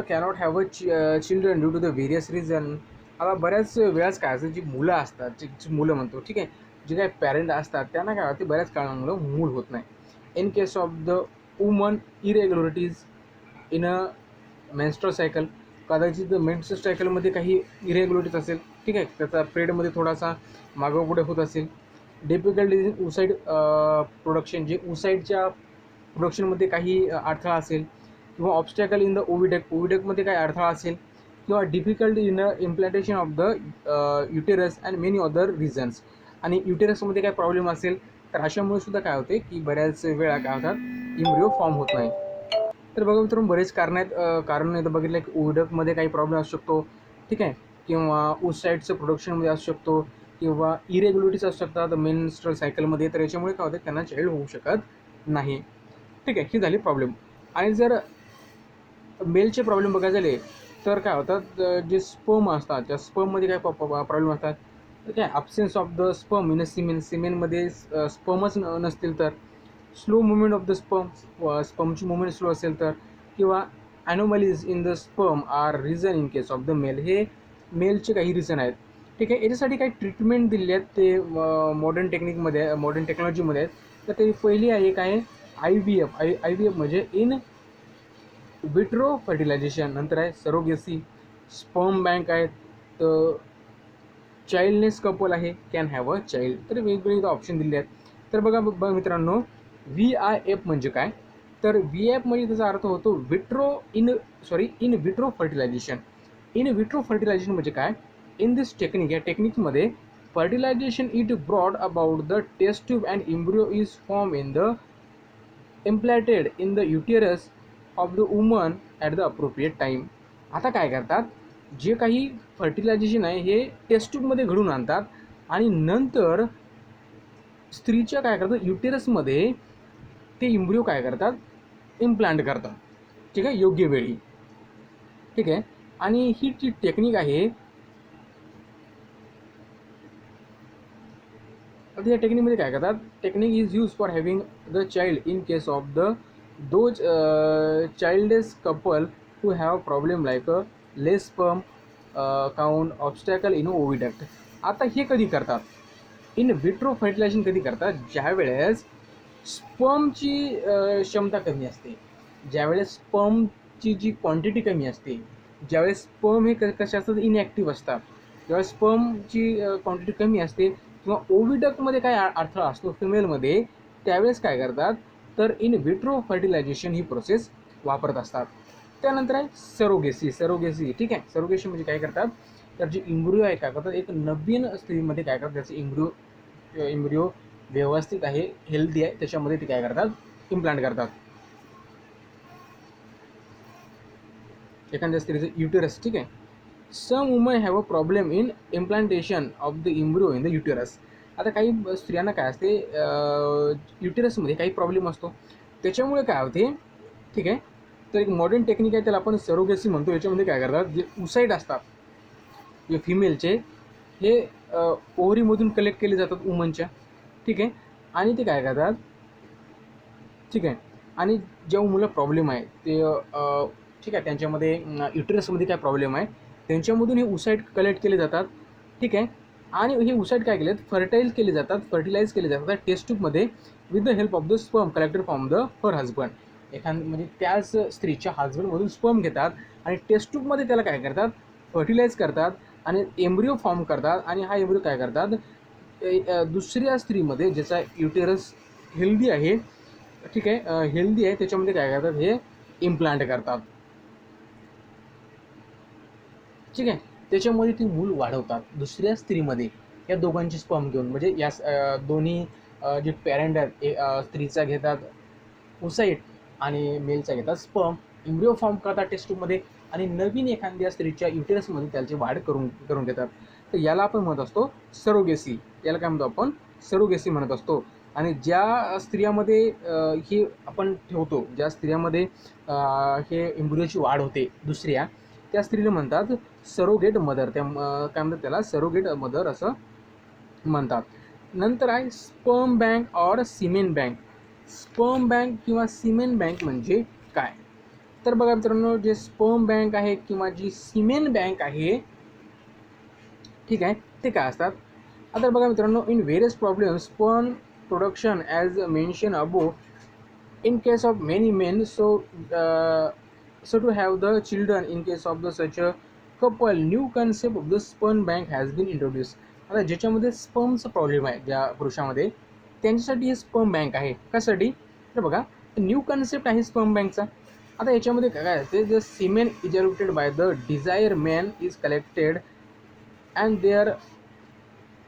cannot have a children due to the various reason. आता बऱ्याच वेळाच काय असतं, जी मुलं असतात, जी मुलं म्हणतो, ठीक आहे, जे काही पॅरेंट असतात त्यांना काय होते, बऱ्याच काळामुळं मूल होत नाही. In case of the woman irregularities in a menstrual cycle, कदाचित मेन्स्ट्रुअल सायकलमध्ये काही इरेग्युलरिटीज असेल, ठीक आहे, त्याचा पिरियडमध्ये थोडासा मागोपुढे होत असेल. डिफिकल्ट इन oocyte प्रोडक्शन, जे oocyteच्या प्रोडक्शनमध्ये काही अडथळा असेल, किंवा ऑब्स्टॅकल इन द ओव्हिडक्टमध्ये काही अडथळा असेल, किंवा difficult in implantation of the uterus and many other reasons, आणि युटेरसमध्ये काय प्रॉब्लेम असेल, तर अशामुळे सुद्धा काय होते की बऱ्याच वेळा काय होतात, इम्ब्रिओ फॉर्म होत नाही. तर बघा मित्रांनो, बरेच कारण आहेत. कारण इथं बघितलं की ओव्हिडक्टमध्ये काही प्रॉब्लेम असू शकतो, ठीक आहे, किंवा oocyteचं प्रोडक्शनमध्ये असू शकतो, किंवा इरेग्युलरिटीज असू शकतात मेन्स्ट्रुअल सायकलमध्ये, तर याच्यामुळे काय होतं, त्यांना चाइल्ड होऊ शकत नाही. ठीक आहे, ही झाली प्रॉब्लेम. आणि जर मेलचे प्रॉब्लेम बघायला झाले तर काय होतात, जे स्पर्म असतात त्या स्पर्ममध्ये काय प्रॉब्लेम असतात, तर काय absence of the sperm in सिमेनमध्ये स्पर्मच नसतील तर, स्लो मुवमेंट ऑफ द स्पर्मची मुवमेंट स्लो असेल तर, किंवा anomalies in the sperm are reason in case of the male, हे मेलचे काही रिझन आहेत. ठीक आहे, याच्यासाठी काही ट्रीटमेंट दिली आहेत ते मॉडर्न टेक्नॉलॉजीमध्ये आहेत. तर ते पहिली आहे एक आहे IVF म्हणजे इन विट्रो फर्टिलायझेशन. नंतर आहे सरोगेसी, स्पर्म बँक आहेत, तर चाइल्डलेस कपल आहे, कॅन हॅव अ चाइल्ड. तर वेगवेगळे ऑप्शन दिले आहेत. तर बघा मित्रांनो, VIF म्हणजे काय, तर VIF म्हणजे त्याचा अर्थ होतो in vitro fertilization. In vitro fertilization म्हणजे काय, इन दिस टेक्निक, या टेक्निकमध्ये fertilization it brought about the test tube and embryo is form in the implanted in the uterus of the woman at the appropriate time. आता काय करतात, जे काही fertilisation आहे हे टेस्ट ट्यूबमध्ये घडून आणतात, आणि नंतर स्त्रीच्या काय करतात, युटेरसमध्ये ते इम्ब्रिओ काय करतात, इम्प्लांट करतात. ठीक आहे, योग्य वेळी. ठीक आहे, आणि ही जी टेक्निक आहे, आता या टेक्निकमध्ये काय करतात, technique is use for having the child in case of the those childless couple who have problem like a less sperm count obstacle in oviduct. आता हे कधी करतात, इन विट्रो फर्टिलायझेशन कधी करतात, ज्यावेळेस स्पर्मची क्षमता कमी असते, ज्यावेळेस स्पर्मची जी क्वांटिटी कमी असते, ज्यावेळेस स्पर्म हे कसे असतात, इनॲक्टिव्ह असतात, ज्यावेळेस स्पर्मची क्वांटिटी कमी असते किंवा ओव्हिडक्टमध्ये काय अडथळा असतो फिमेलमध्ये, त्यावेळेस काय करतात, तर इन विट्रो फर्टिलायझेशन ही प्रोसेस वापरत असतात. त्यानंतर आहे सरोगेसी. सरोगेसी ठीक आहे, सरोगेसी म्हणजे काय करतात, तर जे इम्ब्रिओ आहे काय करतात, एक नवीन स्त्रीमध्ये काय करतात, त्याचे इम्ब्रिओ व्यवस्थित आहे, हेल्दी आहे, त्याच्यामध्ये ते काय करतात, इम्प्लांट करतात. एखाद्या स्त्रीचं युटेरस, ठीक आहे. Some woman have a problem in implantation of the embryo in the uterus. आता काही स्त्रियांना काय असते, युटेरसमध्ये काही प्रॉब्लेम असतो, त्याच्यामुळे काय होते, ठीक आहे. तर एक मॉडर्न टेक्निक आहे, त्याला आपण सरोगेसी म्हणतो. याच्यामध्ये काय करतात, जे उसाईड असतात जे फिमेलचे, हे ओव्हरीमधून कलेक्ट केले जातात वुमनच्या, ठीक आहे. आणि ते काय करतात, ठीक आहे. आणि जेव्हा मुलं प्रॉब्लेम आहे ते ठीक आहे, त्यांच्यामध्ये युटेरसमध्ये काय प्रॉब्लेम आहे, त्यांच्यामधून हे उसाईड कलेक्ट केले जातात, ठीक आहे. आणि हे उसाईड काय केलेत, फर्टिलाइज केले जातात टेस्ट ट्यूबमध्ये with the help of the sperm collected from the her husband. म्हणजे त्याच स्त्रीच्या हजबंडमधून स्पर्म घेतात आणि टेस्ट ट्यूबमध्ये त्याला काय करतात, फर्टिलाइज करतात आणि एम्ब्रिओ फॉर्म करतात. आणि हा एम्ब्रिओ काय करतात, दुसऱ्या स्त्रीमध्ये ज्याचा युटेरस हेल्दी आहे, ठीक आहे, हेल्दी आहे, त्याच्यामध्ये काय करतात, हे इम्प्लांट करतात, ठीक आहे. त्याच्यामध्ये ती मूल वाढवतात दुसऱ्या स्त्रीमध्ये, या दोघांची स्पर्म घेऊन. म्हणजे या दोन्ही जे पॅरेंट आहेत, स्त्रीचा घेतात ओसाईट आणि मेलचा घेतात स्पर्म, इम्ब्रिओ फॉर्म करतात टेस्ट ट्यूबमध्ये आणि नवीन एखाद्या स्त्रीच्या युटेरसमध्ये त्याची वाढ करून घेतात. तर याला आपण म्हणत असतो सरोगेसी. याला काय म्हणतो आपण, सरोगेसी म्हणत असतो. आणि ज्या स्त्रियामध्ये हे आपण ठेवतो, ज्या स्त्रियामध्ये हे इम्ब्रिओची वाढ होते दुसऱ्या, त्या स्त्रीला म्हणतात सरोगेट मदर. त्या काय म्हणतात, त्याला सरोगेट मदर असं म्हणतात. नंतर आहे sperm bank or semen bank. Sperm bank किंवा सिमेन बँक म्हणजे काय, तर बघा मित्रांनो, जे स्पर्म बँक आहे किंवा जी सिमेन बँक आहे, ठीक आहे, ते काय असतात. आता बघा मित्रांनो, in various problems sperm production as mention above in case of many men, so to have the children in case of the such a couple, new concept of the sperm bank has been introduced. आता ज्याच्यामध्ये स्पर्मचा problem आहे ज्या पुरुषामध्ये, त्यांच्यासाठी हे sperm bank आहे. कशासाठी, तर बघा, न्यू कन्सेप्ट आहे स्पर्म बँकचा. आता याच्यामध्ये काय असते, the semen ejaculated by the desire man is collected and there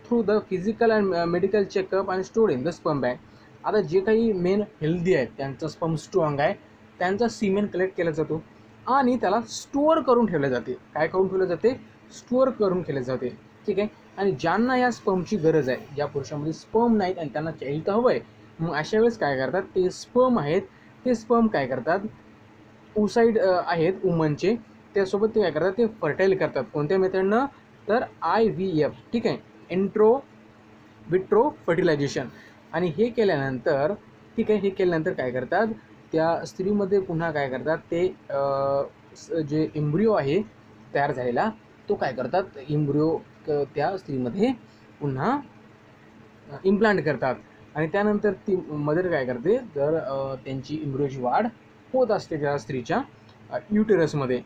through the physical and medical checkup and stored in the sperm bank. आता जे काही मेन हेल्दी आहेत, त्यांचा स्पर्म स्ट्रॉंग आहे, त्यांचा सिमेन कलेक्ट केला जातो आणि त्याला स्टोअर करून ठेवले जाते. काय करून ठेवले जाते, स्टोअर करून ठेवले जाते, ठीक आहे. आणि ज्यांना या स्पर्मची गरज आहे, ज्या पुरुषामध्ये स्पर्म नाहीत आणि त्यांना चाइल्ड तर हवं आहे, मग अशा वेळेस काय करतात, ते स्पर्म आहेत, ते स्पर्म काय करतात, ओसाईड आहेत वुमनचे, त्यासोबत ते काय करतात, ते फर्टाईल करतात. कोणत्या मेथडनं, तर IVF, ठीक आहे, विट्रो फर्टिलायझेशन. आणि हे केल्यानंतर, ठीक आहे, हे केल्यानंतर काय करतात, त्या स्त्रीमध्ये पुन्हा काय करतात, ते जे इम्ब्रिओ आहे तयार झालेला, तो काय करतात, इम्ब्रिओ त्या स्त्रीमध्ये पुन्हा इम्प्लांट करतात. आणि त्यानंतर ती मदर काय करते, तर त्यांची इम्ब्रिओची वाढ होत असते त्या स्त्रीच्या युटेरसमध्ये.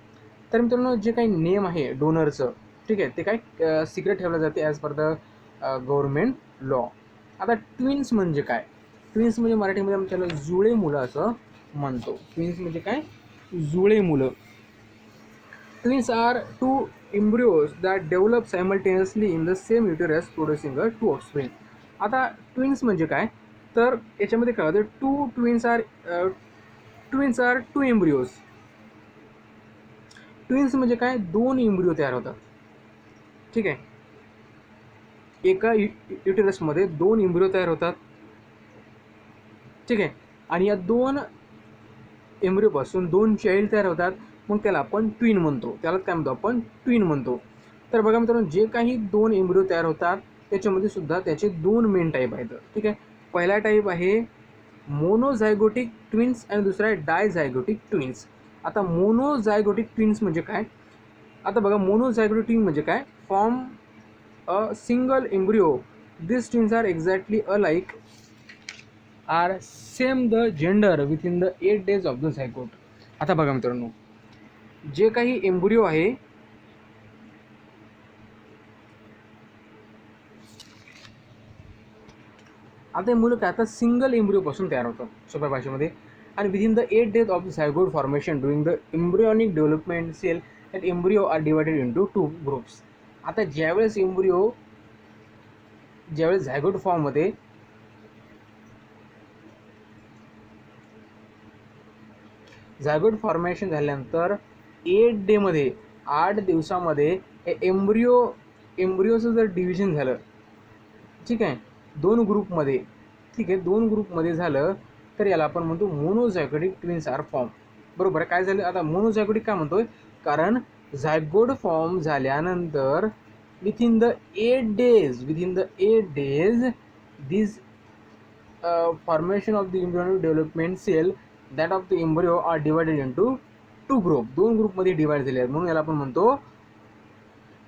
तर मित्रांनो, जे काही नेम आहे डोनरचं, ठीक आहे, ते काय सिक्रेट ठेवलं जाते as per the government law. आता ट्विन्स म्हणजे काय, ट्विन्स म्हणजे मराठीमध्ये आपण त्याला जुळे मुलं असं म्हणतो. ट्विन्स म्हणजे काय, जुळे मुलं. Twins are two embryos that develop simultaneously in the same uterus producing a two offspring. आता ट्विन्स म्हणजे काय, तर याच्यामध्ये काय होतं, twins are two embryos. Twins म्हणजे काय, दोन एम्ब्रिओ तयार होतात, ठीक आहे. एका युटेरसमध्ये दोन एम्ब्रिओ तयार होतात, ठीक आहे. आणि या दोन एम्ब्रिओपासून दोन चाइल्ड तयार होतात, मग त्याला आपण ट्विन म्हणतो. त्याला काय म्हणतो, आपण ट्विन म्हणतो. तर बघा मित्रांनो, जे काही दोन एम्ब्रिओ तयार होतात, त्याच्यामध्ये सुद्धा त्याचे दोन मेन टाईप आहेत, ठीक आहे. पहिला टाईप आहे मोनोझायगोटिक ट्विन्स आणि दुसरा आहे डायझायगोटिक ट्विन्स. आता मोनोझायगोटिक ट्विन्स म्हणजे काय, आता बघा, मोनोझायगोटिक ट्विन म्हणजे काय, form a single embryo this twins are exactly alike are same the gender within the 8 days of the zygote. आता बघा मित्रांनो, जे काही एम्ब्रिओ आहे आता हे मुलं काय आता सिंगल एम्ब्रिओपासून तयार होतात सोप्या भाषेमध्ये, आणि within the 8 days of the zygote formation during the embryonic development cell that embryo are divided into 2 groups. आता ज्यावेळेस झायगोट फॉर्ममध्ये झायगोट फॉर्मेशन झाल्यानंतर 8 डेमध्ये 8 दिवसामध्ये एम्ब्रिओचं जर डिव्हिजन झालं, ठीक आहे, 2 ग्रुपमध्ये, ठीक आहे, 2 ग्रुपमध्ये झालं तर याला आपण म्हणतो मोनोझायगोटिक ट्विन्स आर फॉर्म. बरोबर आहे. काय झालं आता मोनोझायगोटिक का म्हणतोय, कारण झायगोट फॉर्म झाल्यानंतर within the 8 days this formation of the embryonic development cell that of the embryo are divided into 2 group. 2 ग्रुपमध्ये डिवाइड झाले आहेत, म्हणून याला आपण म्हणतो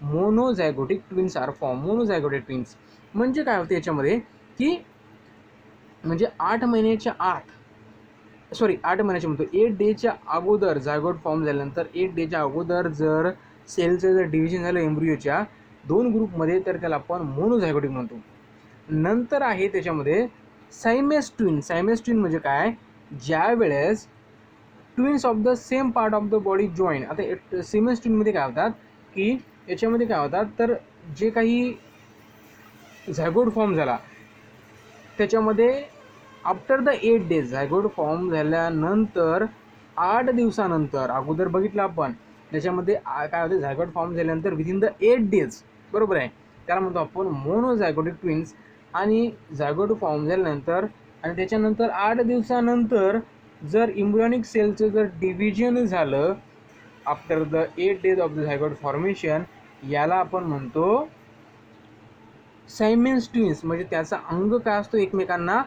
monozygotic twins are form. Monozygotic twins म्हणजे काय होते याच्यामध्ये, की म्हणजे 8 महिन्याच्या म्हणतो 8 डेच्या अगोदर झायगोट फॉर्म झाल्यानंतर 8 डेच्या अगोदर जर सेलचं जर डिव्हिजन झालं एम्ब्रिओच्या 2 ग्रुपमध्ये तर त्याला आपण मोनोझायगोटिक म्हणतो. नंतर आहे त्याच्यामध्ये सायमेस ट्विन. सायमेस ट्विन म्हणजे काय, ज्या वेळेस twins of the same part of the body join. आता सायमेस ट्विनमध्ये काय होतात, की याच्यामध्ये काय होतात, तर जे काही झायगोट फॉर्म झाला त्याच्यामध्ये after the 8 days zygote form झाल्यानंतर 8 दिवसानंतर, अगोदर बघितलं आपण त्याच्यामध्ये काय होते, झायगोट फॉर्म झाल्यानंतर विदिन द 8 days, बरोबर आहे, त्याला म्हणतो आपण मोनोझायगोटिक ट्विन्स. आणि झायगोट फॉर्म झाल्यानंतर आणि त्याच्यानंतर 8 दिवसानंतर जर एम्ब्रियोनिक सेलचं जर डिव्हिजन झालं after the 8 days of the zygote formation, याला आपण म्हणतो सायमेन्स ट्विन्स. म्हणजे त्याचा अंग काय असतो, एकमेकांना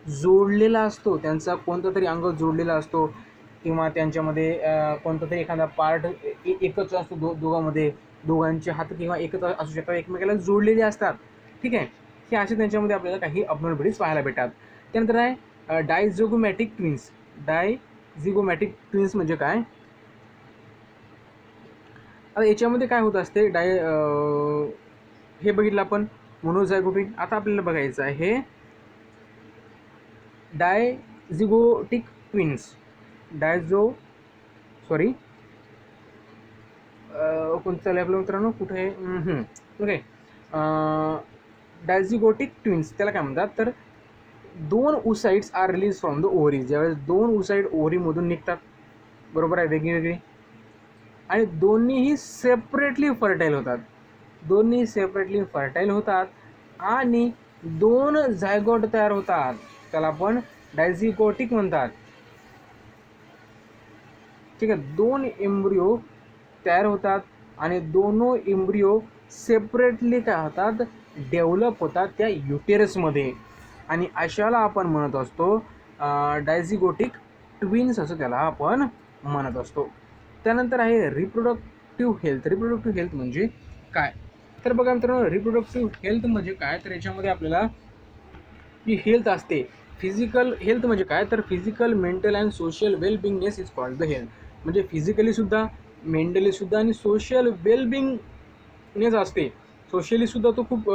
जोडलेला असतो, त्यांचा कोणता तरी अंग जोडलेला असतो, किंवा त्यांच्यामध्ये कोणता तरी एखादा पार्ट एकच असतो, दोघांमध्ये दोघांचे हात किंवा एकच असू शकतात, एकमेकाला जोडलेले असतात, ठीक आहे. हे असे त्यांच्यामध्ये आपल्याला काही अबनॉर्मॅलिटीज पाहायला भेटतात. त्यानंतर आहे डायझिगोमॅटिक ट्विन्स. डायझिगोमॅटिक ट्विन्स म्हणजे काय, आता याच्यामध्ये काय होत असते, हे बघितलं आपण मोनोझायगोटिक. आता आपल्याला बघायचं आहे डायझिगोटिक ट्विन्स. कोणतं चालू आहे आपल्या मित्रांनो, कुठे आहे, ओके. डायझिगोटिक ट्विन्स त्याला काय म्हणतात, तर 2 oocytes are release from the ovaries. ज्यावेळेस 2 oocyte ओव्हरीमधून निघतात, बरोबर आहे, वेगळी, आणि दोन्हीही सेपरेटली फर्टाईल होतात, आणि 2 झायगोट तयार होतात, त्याला आपण डायझिगोटिक म्हणतात, ठीक आहे. 2 एम्ब्रिओ तयार होतात आणि दोनों एम्ब्रिओ सेपरेटली काय होतात, डेव्हलप होतात त्या युटेरसमध्ये, आणि अशाला आपण म्हणत असतो डायझिगोटिक ट्विन्स, असं त्याला आपण म्हणत असतो. त्यानंतर आहे रिप्रोडक्टिव्ह हेल्थ. रिप्रोडक्टिव्ह हेल्थ म्हणजे काय, तर बघा मित्रांनो, रिप्रोडक्टिव्ह हेल्थ म्हणजे काय, तर याच्यामध्ये आपल्याला जी हेल्थ असते, फिजिकल हेल्थ म्हणजे काय, तर physical, mental and social wellbeingness is called the health. म्हणजे फिजिकलीसुद्धा, मेंटलीसुद्धा आणि सोशल वेलबिंगनेस असते, सोशलीसुद्धा तो खूप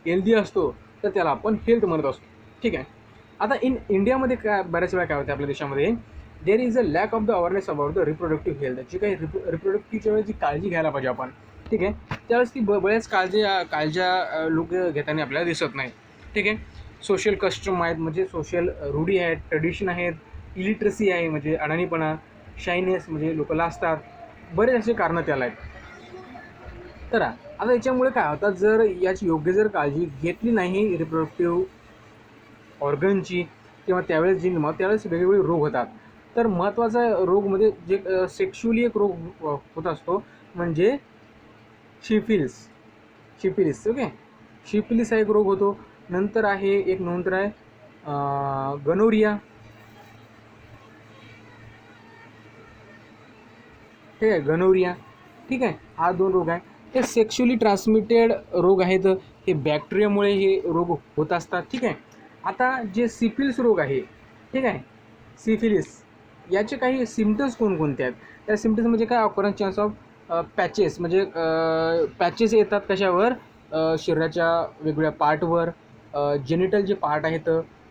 हेल्दी असतो, तर त्याला आपण हेल्थ म्हणत असतो, ठीक आहे. आता इंडियामध्ये काय बऱ्याच वेळा काय होते आपल्या देशामध्ये, there is a lack of the awareness about the reproductive health. जी काही रिप्रोडक्टिव्हच्या वेळेस जी काळजी घ्यायला पाहिजे आपण, ठीक आहे, त्यावेळेस ती बऱ्याच काळज्या लोक घेताना आपल्याला दिसत नाही, ठीक आहे. सोशल कस्टम आहेत, म्हणजे सोशल रूढी आहेत, ट्रेडिशन आहेत, इलिटरसी आहे म्हणजे अडाणीपणा, शायनेस म्हणजे लोक लाजतात, बरेच असे कारणं त्याला आहेत. तर आता याच्यामुळे काय होतात, जर याची योग्य जर काळजी घेतली नाही रिप्रोडक्टिव्ह ऑर्गनची, किंवा त्यावेळेस त्यावेळेस वेगवेगळे रोग होतात. तर महत्त्वाचा रोगमध्ये जे सेक्शुअली एक रोग होत असतो म्हणजे शिफिलिस, ओके. शिफिलिस हा एक रोग होतो. नंतर आहे गनोरिया, ठीक आहे, गनोरिया, ठीक आहे. हा 2 रोग आहे, हे सेक्शुअली ट्रान्समिटेड रोग आहेत. हे बॅक्टेरियामुळे हे रोग होत असतात. ठीक आहे. आता जे सिफिलिस रोग आहे, ठीक आहे, सिफिलिस, याचे काही सिम्पटम्स कोणकोणते आहेत? त्या सिम्पटम्स म्हणजे काय? ऑकरन्स चान्स ऑफ पॅचेस, म्हणजे पॅचेस येतात कशावर? शरीराच्या वेगवेगळ्या पार्टवर, जेनिटल जे पार्ट आहेत,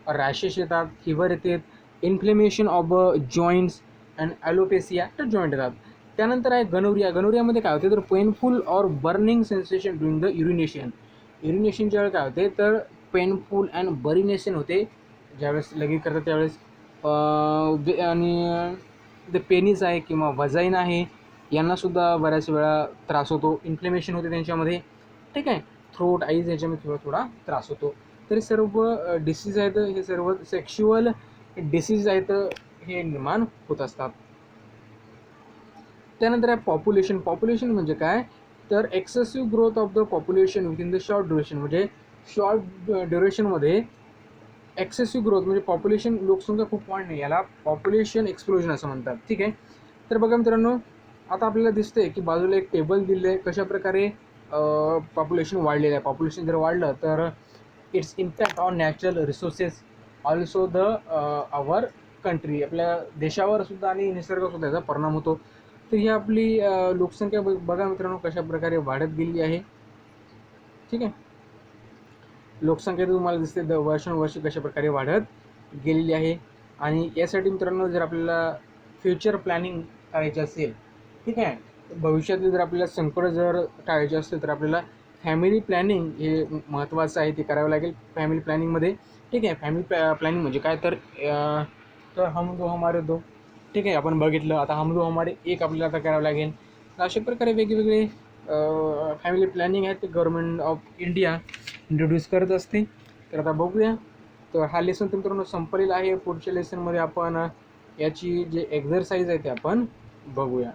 रॅशेस येतात, फिवर येते, इन्फ्लेमेशन ऑफ जॉईंट्स अँड ॲलोपेसिया तर जॉईंट येतात. त्यानंतर आहे गनोरिया. गनोरियामध्ये काय होते? तर painful or burning sensation during the urination. युरिनेशनच्या वेळी काय होते? तर पेनफुल अँड बर्निनेशन होते ज्यावेळेस लगेच करतात त्यावेळेस. आणि द पेनिस आहे किंवा वजाईन आहे, यांनासुद्धा बऱ्याच वेळा त्रास होतो, इन्फ्लेमेशन होते त्यांच्यामध्ये. ठीक आहे. थ्रोट, आईज याच्यामध्ये थोडा थोडा त्रास होतो. तर हे सर्व डिसीज आहेत, हे सर्व सेक्शुअल डिसीज आहेत, हे निर्माण होत असतात. त्यानंतर आहे पॉप्युलेशन. पॉप्युलेशन म्हणजे काय? तर excessive growth of the population within the short duration, म्हणजे शॉर्ट ड्युरेशनमध्ये एक्सेसिव्ह ग्रोथ म्हणजे पॉप्युलेशन, लोकसंख्या खूप वाढणे, याला पॉप्युलेशन एक्सप्लोजन असं म्हणतात. ठीक आहे. तर बघा मित्रांनो, आता आपल्याला दिसतंय की बाजूला एक टेबल दिलं आहे, कशाप्रकारे पॉप्युलेशन वाढलेलं आहे. पॉप्युलेशन जर वाढलं तर its impact on natural resources, also the our country, आपल्या देशावर सुद्धा आणि निसर्गासुद्धा याचा परिणाम होतो. तर ही आपली लोकसंख्या बघा मित्रांनो कशाप्रकारे वाढत गेली आहे. ठीक आहे. लोकसंख्या तुम्हाला दिसते वर्षानुवर्षे कशाप्रकारे वाढत गेलेली आहे. आणि यासाठी मित्रांनो जर आपल्याला फ्युचर प्लॅनिंग करायची असेल, ठीक आहे, भविष्यातले जर आपल्याला संकट जर टाळायचे असतील तर आपल्याला फॅमिली प्लॅनिंग हे महत्त्वाचं आहे, ते करावं लागेल फॅमिली प्लॅनिंगमध्ये. ठीक आहे. फॅमिली प्लॅनिंग म्हणजे काय? तर हम दो हमारे दो. ठीक आहे. आपण बघितलं आता हम दो हमारे एक आपल्याला आता करावं लागेल. तर अशा प्रकारे वेगवेगळे फॅमिली प्लॅनिंग आहेत ते गव्हर्नमेंट ऑफ इंडिया इंट्रोड्यूस करत असते. तर आता बघूया. तर हा लेसन तर मित्रांनो संपलेला आहे. पुढच्या लेसनमध्ये आपण याची जे एक्झरसाईज आहे ते आपण बघूया.